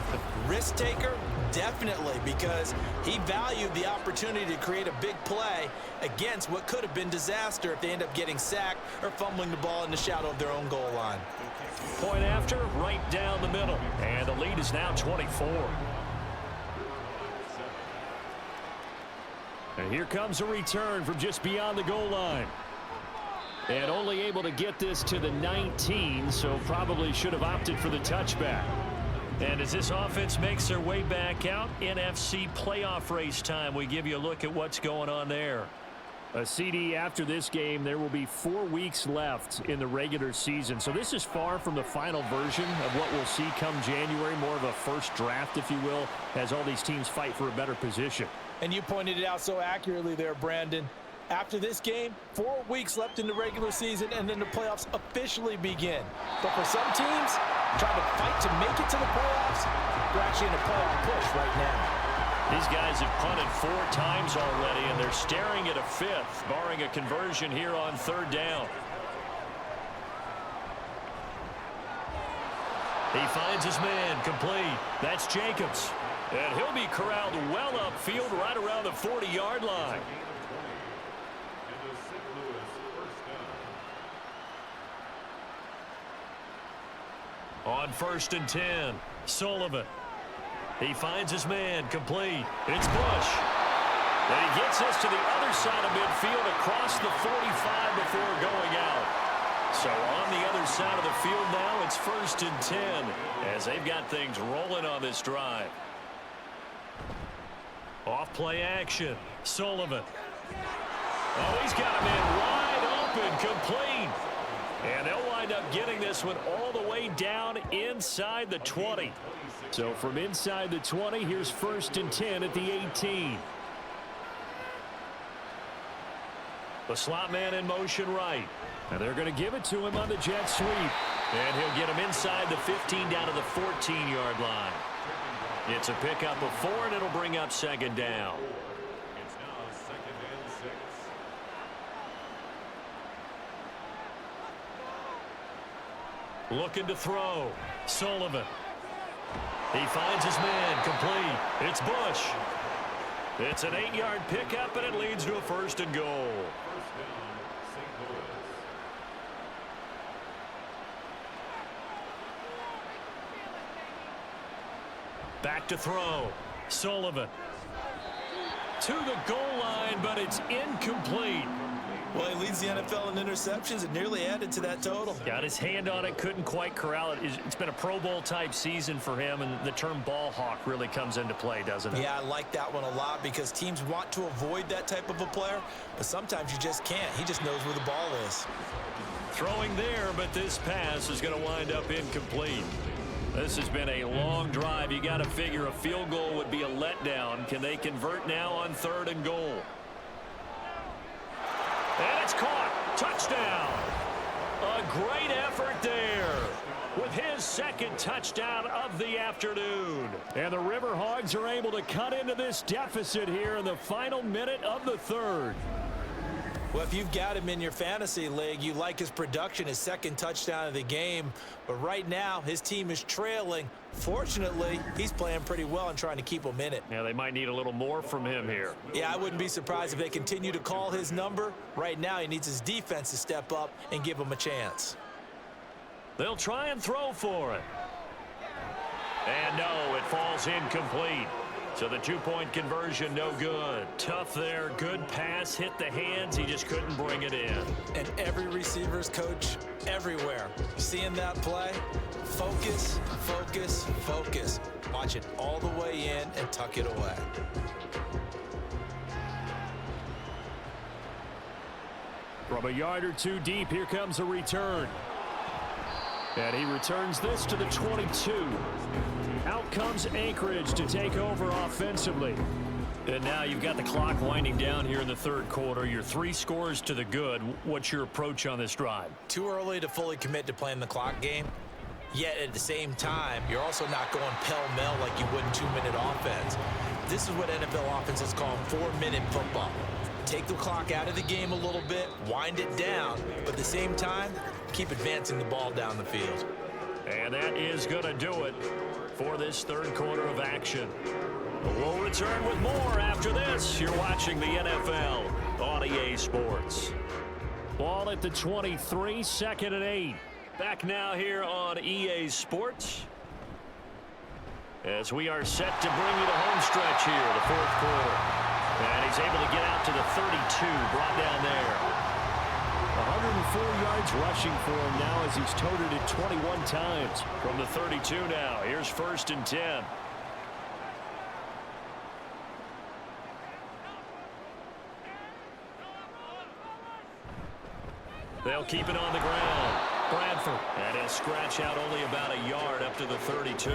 Risk taker, definitely, because he valued the opportunity to create a big play against what could have been disaster if they end up getting sacked or fumbling the ball in the shadow of their own goal line. Point after, right down the middle. And the lead is now 24. And here comes a return from just beyond the goal line. And only able to get this to the 19, so probably should have opted for the touchback. And as this offense makes their way back out, NFC playoff race time, we give you a look at what's going on there. A CD after this game, there will be 4 weeks left in the regular season. So this is far from the final version of what we'll see come January, more of a first draft, if you will, as all these teams fight for a better position. And you pointed it out so accurately there, Brandon. After this game, 4 weeks left in the regular season, and then the playoffs officially begin. But for some teams, trying to fight to make it to the playoffs, they're actually in a playoff push right now. These guys have punted 4 times already, and they're staring at a 5th, barring a conversion here on 3rd down. He finds his man, complete. That's Jacobs. And he'll be corralled well upfield right around the 40-yard line. On 1st and 10, Sullivan. He finds his man, complete. It's Bush. And he gets us to the other side of midfield across the 45 before going out. So on the other side of the field now, it's 1st and 10 as they've got things rolling on this drive. Off play action, Sullivan. Oh, he's got him in wide open, complete. And they'll wind up getting this one all the way down inside the 20. So from inside the 20, here's 1st and 10 at the 18. The slot man in motion right. And they're going to give it to him on the jet sweep. And he'll get him inside the 15 down to the 14-yard line. It's a pickup of 4, and it'll bring up 2nd down. It's now 2nd and 6. Looking to throw. Sullivan. He finds his man, complete. It's Bush. It's an 8-yard pickup, and it leads to a 1st and goal. 1st down, St. Louis. Back to throw. Sullivan. To the goal line, but it's incomplete. Well, he leads the NFL in interceptions and nearly added to that total. Got his hand on it, couldn't quite corral it. It's been a Pro Bowl type season for him, and the term ball hawk really comes into play, doesn't it? Yeah, I like that one a lot because teams want to avoid that type of a player, but sometimes you just can't. He just knows where the ball is. Throwing there, but this pass is going to wind up incomplete. This has been a long drive. You got to figure a field goal would be a letdown. Can they convert now on 3rd and goal? And it's caught. Touchdown. A great effort there with his 2nd touchdown of the afternoon. And the River Hogs are able to cut into this deficit here in the final minute of the 3rd. Well, if you've got him in your fantasy league, you like his production, his 2nd touchdown of the game. But right now, his team is trailing. Fortunately, he's playing pretty well and trying to keep them in it. Yeah, they might need a little more from him here. Yeah, I wouldn't be surprised if they continue to call his number. Right now, he needs his defense to step up and give him a chance. They'll try and throw for it. And no, it falls incomplete. So the 2-point conversion, no good. Tough there. Good pass. Hit the hands. He just couldn't bring it in. And every receiver's coach everywhere. Seeing that play? Focus, focus, focus. Watch it all the way in and tuck it away. From a yard or 2 deep, here comes a return. And he returns this to the 22. Out comes Anchorage to take over offensively. And now you've got the clock winding down here in the 3rd quarter. You're 3 scores to the good. What's your approach on this drive? Too early to fully commit to playing the clock game. Yet at the same time, you're also not going pell-mell like you would in 2-minute offense. This is what NFL offenses call 4-minute football. Take the clock out of the game a little bit, wind it down, but at the same time, keep advancing the ball down the field. And that is going to do it for this 3rd quarter of action. We'll return with more after this. You're watching the NFL on EA Sports. Ball at the 23, 2nd and 8. Back now here on EA Sports. As we are set to bring you the home stretch here, the 4th quarter. And he's able to get out to the 32, brought down there. 104 yards rushing for him now as he's toted it 21 times. From the 32 now, here's 1st and 10. They'll keep it on the ground. Bradford, and he'll scratch out only about a yard up to the 32.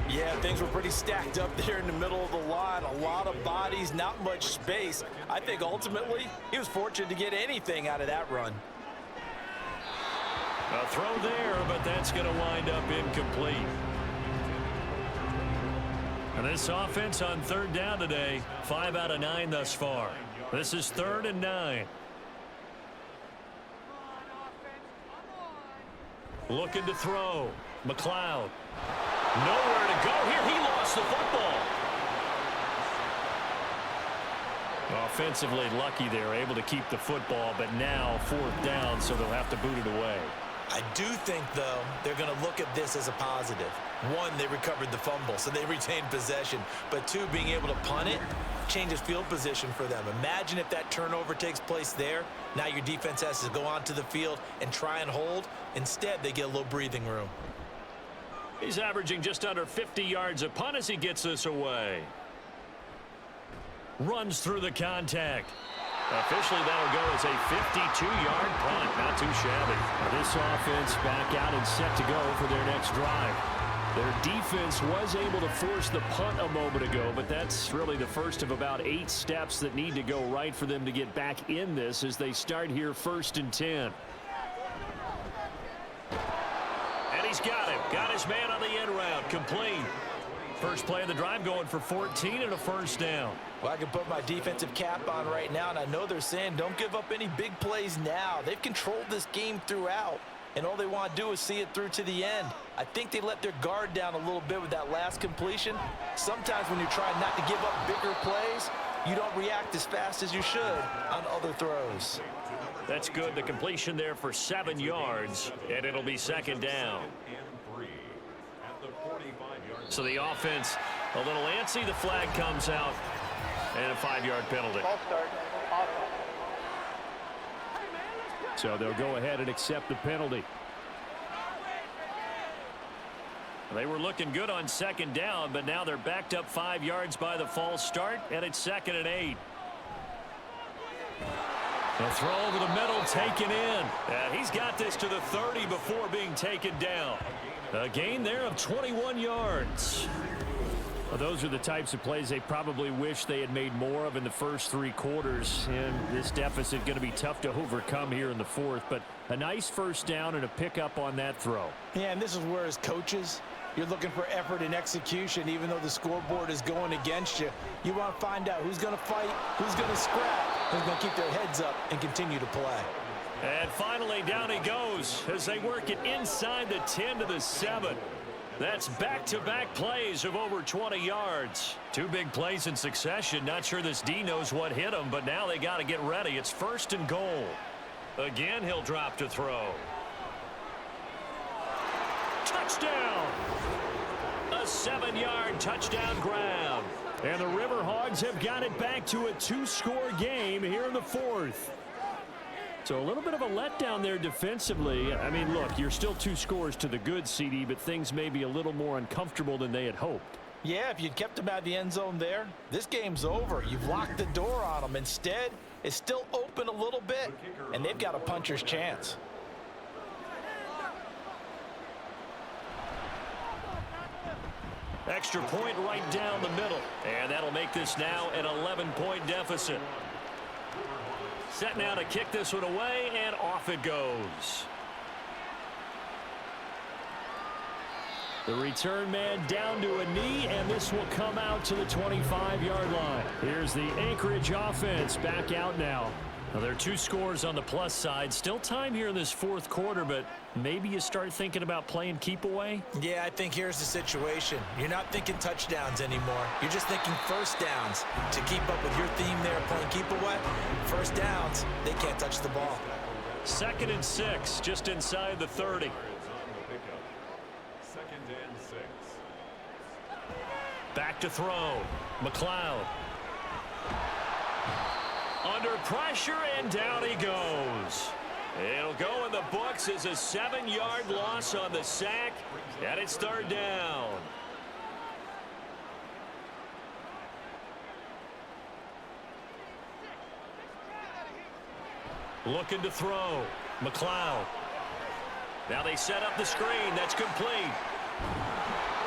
Yeah, things were pretty stacked up there in the middle of the line. A lot of bodies, not much space. I think ultimately he was fortunate to get anything out of that run. A throw there, but that's going to wind up incomplete. And this offense on 3rd down today, 5 out of 9 thus far. This is 3rd and 9. Looking to throw. McLeod. Nowhere to go here. He lost the football. Offensively lucky they're able to keep the football, but now 4th down, so they'll have to boot it away. I do think, though, they're going to look at this as a positive. 1, they recovered the fumble, so they retained possession. But 2, being able to punt it changes field position for them. Imagine if that turnover takes place there. Now your defense has to go onto the field and try and hold. Instead, they get a little breathing room. He's averaging just under 50 yards a punt as he gets this away. Runs through the contact. Officially, that'll go as a 52-yard punt. Not too shabby. This offense back out and set to go for their next drive. Their defense was able to force the punt a moment ago, but that's really the first of about 8 steps that need to go right for them to get back in this as they start here 1st and 10. And he's got him. Got his man on the end route. Complete. First play of the drive going for 14 and a 1st down. Well, I can put my defensive cap on right now, and I know they're saying don't give up any big plays now. They've controlled this game throughout, and all they want to do is see it through to the end. I think they let their guard down a little bit with that last completion. Sometimes when you're trying not to give up bigger plays, you don't react as fast as you should on other throws. That's good. The completion there for 7 yards, and it'll be 2nd down. So the offense a little antsy. The flag comes out, and a 5-yard penalty. Ball start. Awesome. So they'll go ahead and accept the penalty. They were looking good on 2nd down, but now they're backed up 5 yards by the false start, and it's 2nd and 8. The throw over the middle, taken in. He's got this to the 30 before being taken down. A gain there of 21 yards. Well, those are the types of plays they probably wish they had made more of in the first 3 quarters. And this deficit going to be tough to overcome here in the 4th. But a nice first down and a pickup on that throw. Yeah, and this is where as coaches, you're looking for effort and execution. Even though the scoreboard is going against you, you want to find out who's going to fight, who's going to scrap, who's going to keep their heads up and continue to play. And finally, down he goes as they work it inside the 10 to the 7. That's back-to-back plays of over 20 yards. 2 big plays in succession. Not sure this D knows what hit him, but now they got to get ready. It's 1st and goal. Again, he'll drop to throw. Touchdown! A 7-yard touchdown grab. And the River Hogs have got it back to a 2-score game here in the 4th. So a little bit of a letdown there defensively. I mean, look, you're still 2 scores to the good, CD, but things may be a little more uncomfortable than they had hoped. Yeah, if you'd kept them out of the end zone there, this game's over. You've locked the door on them. Instead, it's still open a little bit, and they've got a puncher's chance. Extra point right down the middle. And that'll make this now an 11-point deficit. Set now to kick this one away, and off it goes. The return man down to a knee, and this will come out to the 25-yard line. Here's the Anchorage offense back out now. Well, there are 2 scores on the plus side. Still time here in this 4th quarter, but maybe you start thinking about playing keep away? Yeah, I think here's the situation. You're not thinking touchdowns anymore. You're just thinking first downs. To keep up with your theme there, playing keep away, first downs, they can't touch the ball. 2nd and 6, just inside the 30. 2nd and 6. Back to throw. McLeod. Under pressure, and down he goes. It'll go in the books as a 7-yard loss on the sack, and it's 3rd down. Looking to throw. McLeod. Now they set up the screen. That's complete.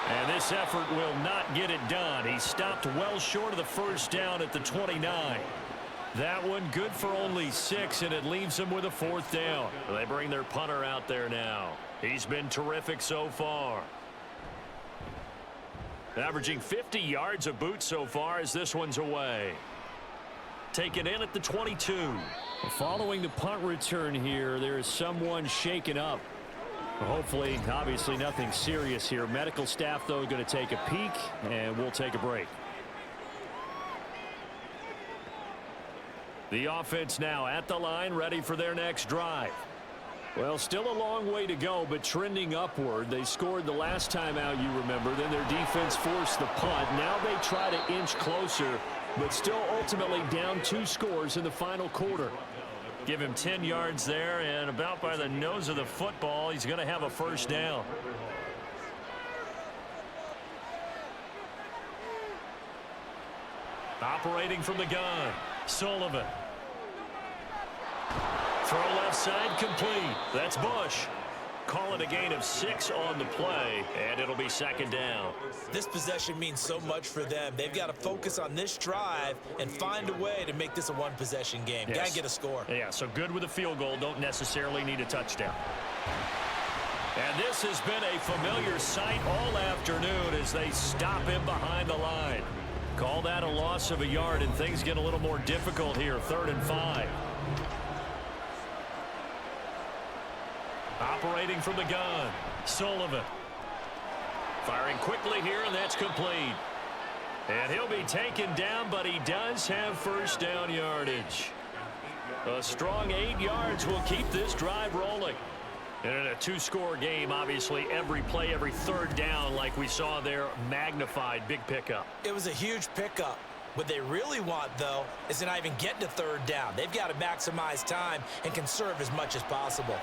And this effort will not get it done. He stopped well short of the first down at the 29. That one good for only 6, and it leaves them with a 4th down. They bring their punter out there now. He's been terrific so far. Averaging 50 yards a boot so far as this one's away. Taken in at the 22. Following the punt return here, there is someone shaken up. Hopefully, obviously nothing serious here. Medical staff, though, going to take a peek, and we'll take a break. The offense now at the line, ready for their next drive. Well, still a long way to go, but trending upward. They scored the last time out, you remember. Then their defense forced the punt. Now they try to inch closer, but still ultimately down 2 scores in the final quarter. Give him 10 yards there, and about by the nose of the football, he's going to have a first down. Operating from the gun, Sullivan. Throw left side complete. That's Bush. Call it a gain of 6 on the play, and it'll be 2nd down. This possession means so much for them. They've got to focus on this drive and find a way to make this a 1-possession game. Yes. Got to get a score. Yeah, so good with a field goal. Don't necessarily need a touchdown. And this has been a familiar sight all afternoon as they stop him behind the line. Call that a loss of a yard, and things get a little more difficult here. 3rd and 5. Operating from the gun, Sullivan. Firing quickly here, and that's complete. And he'll be taken down, but he does have first down yardage. A strong 8 yards will keep this drive rolling. And in a 2-score game, obviously, every play, every 3rd down, like we saw there, magnified. Big pickup. It was a huge pickup. What they really want, though, is to not even get to 3rd down. They've got to maximize time and conserve as much as possible.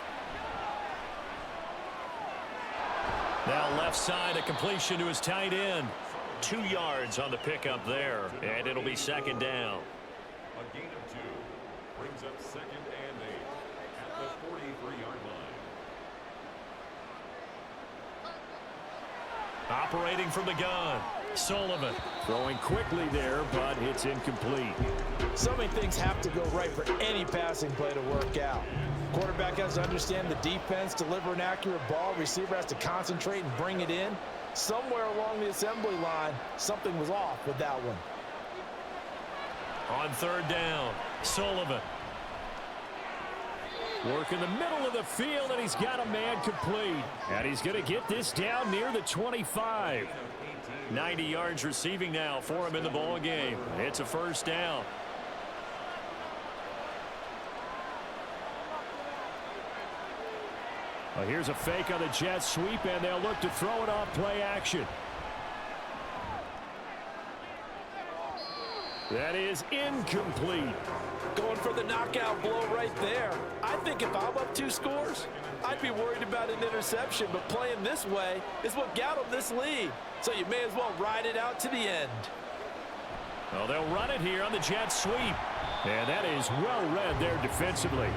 Now left side, a completion to his tight end. 2 yards on the pickup there, and it'll be 2nd down. A gain of 2. brings up second and 8 at the 43-yard line. Operating from the gun, Sullivan. Throwing quickly there, but it's incomplete. So many things have to go right for any passing play to work out. Quarterback has to understand the defense, deliver an accurate ball. Receiver has to concentrate and bring it in. Somewhere along the assembly line, something was off with that one. On third down, Sullivan. Work in the middle of the field, and he's got a man complete. And he's going to get this down near the 25. 90 yards receiving now for him in the ball game. It's a first down. Well, here's a fake on the jet sweep, and they'll look to throw it off play action. That is incomplete. Going for the knockout blow right there. I think if I'm up 2 scores, I'd be worried about an interception, but playing this way is what got them this lead. So you may as well ride it out to the end. Well, they'll run it here on the jet sweep. And that is well read there defensively.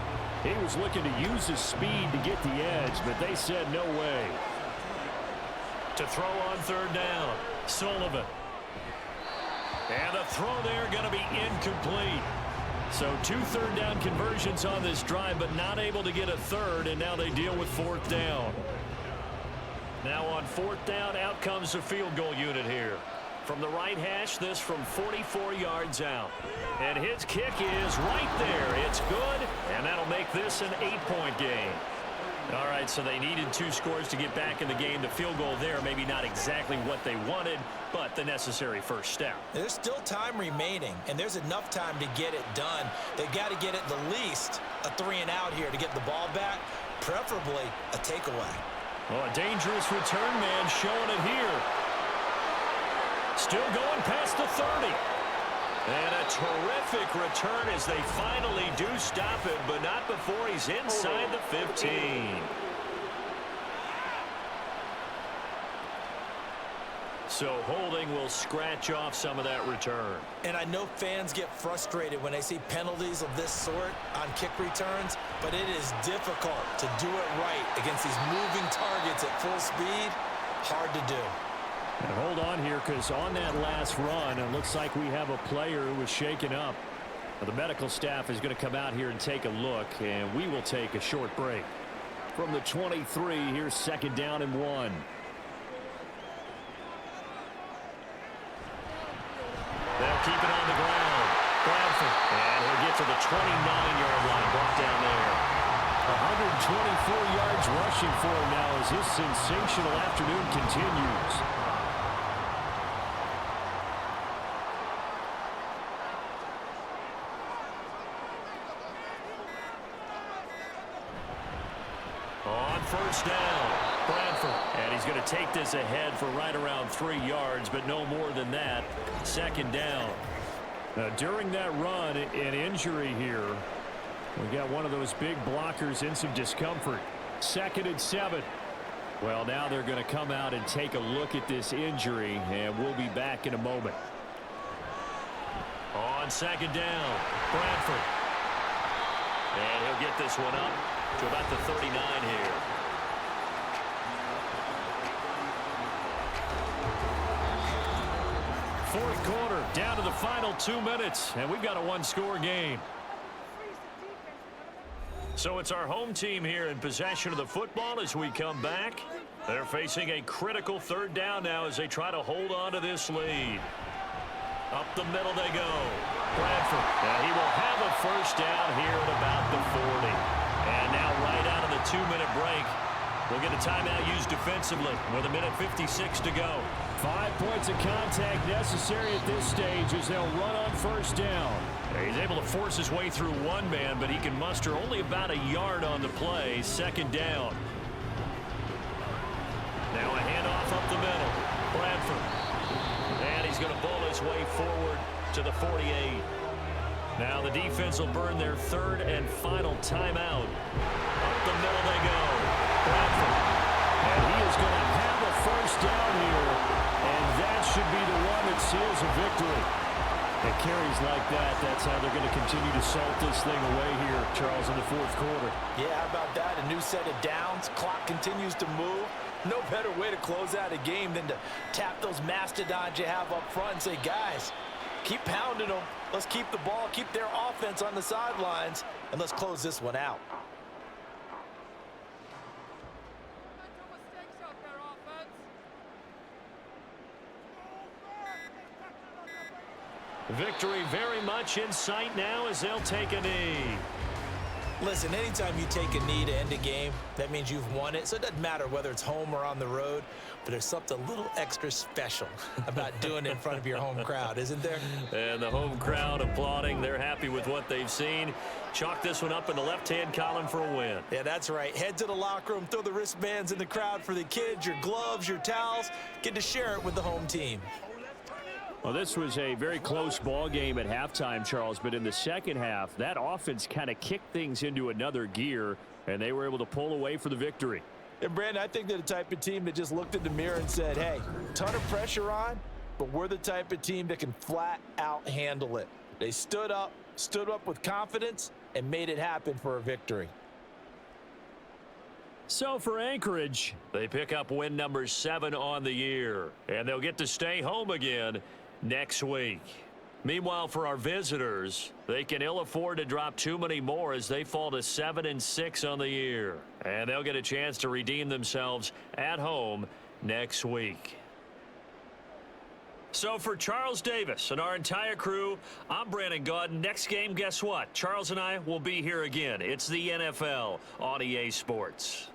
He was looking to use his speed to get the edge, but they said no way. To throw on third down, Sullivan. And the throw there going to be incomplete. So 2 third-down conversions on this drive, but not able to get a third, and now they deal with fourth down. Now on fourth down, out comes the field goal unit here. From the right hash, this from 44 yards out. And his kick is right there. It's good, and that'll make this an 8-point game. All right, so they needed 2 scores to get back in the game. The field goal there, maybe not exactly what they wanted, but the necessary first step. There's still time remaining, and there's enough time to get it done. They've got to get at the least a 3-and-out here to get the ball back, preferably a takeaway. Well, a dangerous return man showing it here. Still going past the 30. And a terrific return as they finally do stop him, but not before he's inside the 15. So holding will scratch off some of that return. And I know fans get frustrated when they see penalties of this sort on kick returns, but it is difficult to do it right against these moving targets at full speed. Hard to do. And hold on here, because on that last run, it looks like we have a player who was shaken up. Well, the medical staff is going to come out here and take a look, and we will take a short break. From the 23, here's second down and 1. They'll keep it on the ground. Bradford, and he'll get to the 29-yard line, brought down there. 124 yards rushing for him now as his sensational afternoon continues. On first down, Bradford. And he's going to take this ahead for right around 3 yards, but no more than that. Second down. Now, during that run, an injury here. We got one of those big blockers in some discomfort. 2nd and 7. Well, now they're going to come out and take a look at this injury, and we'll be back in a moment. On second down, Bradford. And he'll get this one up to about the 39 here. Fourth quarter, down to the final 2 minutes, and we've got a 1-score game. So it's our home team here in possession of the football as we come back. They're facing a critical third down now as they try to hold on to this lead. Up the middle they go. Bradford, and he will have a first down here at about the 40. And now right out of the 2-minute break, we'll get a timeout used defensively with 1:56 to go. 5 points of contact necessary at this stage as they'll run on first down. He's able to force his way through one man, but he can muster only about a yard on the play. Second down. Now a handoff up the middle. Bradford. And he's going to bowl his way forward to the 48. Now the defense will burn their 3rd and final timeout. Up the middle they go. Bradford. And he is going to have a first down here, and that should be the one that seals a victory. And carries like that, that's how they're going to continue to salt this thing away here, Charles, in the fourth quarter. Yeah, how about that? A new set of downs. Clock continues to move. No better way to close out a game than to tap those mastodons you have up front and say, guys, keep pounding them. Let's keep the ball, keep their offense on the sidelines, and let's close this one out. Victory very much in sight now as they'll take a knee. Listen, anytime you take a knee to end a game, that means you've won it. So it doesn't matter whether it's home or on the road, but there's something a little extra special about doing it in front of your home crowd, isn't there? And the home crowd applauding. They're happy with what they've seen. Chalk this one up in the left-hand column for a win. Yeah, that's right. Head to the locker room, throw the wristbands in the crowd for the kids, your gloves, your towels. Get to share it with the home team. Well, this was a very close ball game at halftime, Charles, but in the second half, that offense kind of kicked things into another gear, and they were able to pull away for the victory. And, Brandon, I think they're the type of team that just looked in the mirror and said, hey, ton of pressure on, but we're the type of team that can flat out handle it. They stood up with confidence, and made it happen for a victory. So for Anchorage, they pick up win number 7 on the year, and they'll get to stay home again next week. Meanwhile, for our visitors, they can ill afford to drop too many more as they fall to 7-6 on the year. And they'll get a chance to redeem themselves at home next week. So for Charles Davis and our entire crew, I'm Brandon Gaudin. Next game, guess what? Charles and I will be here again. It's the NFL on EA Sports.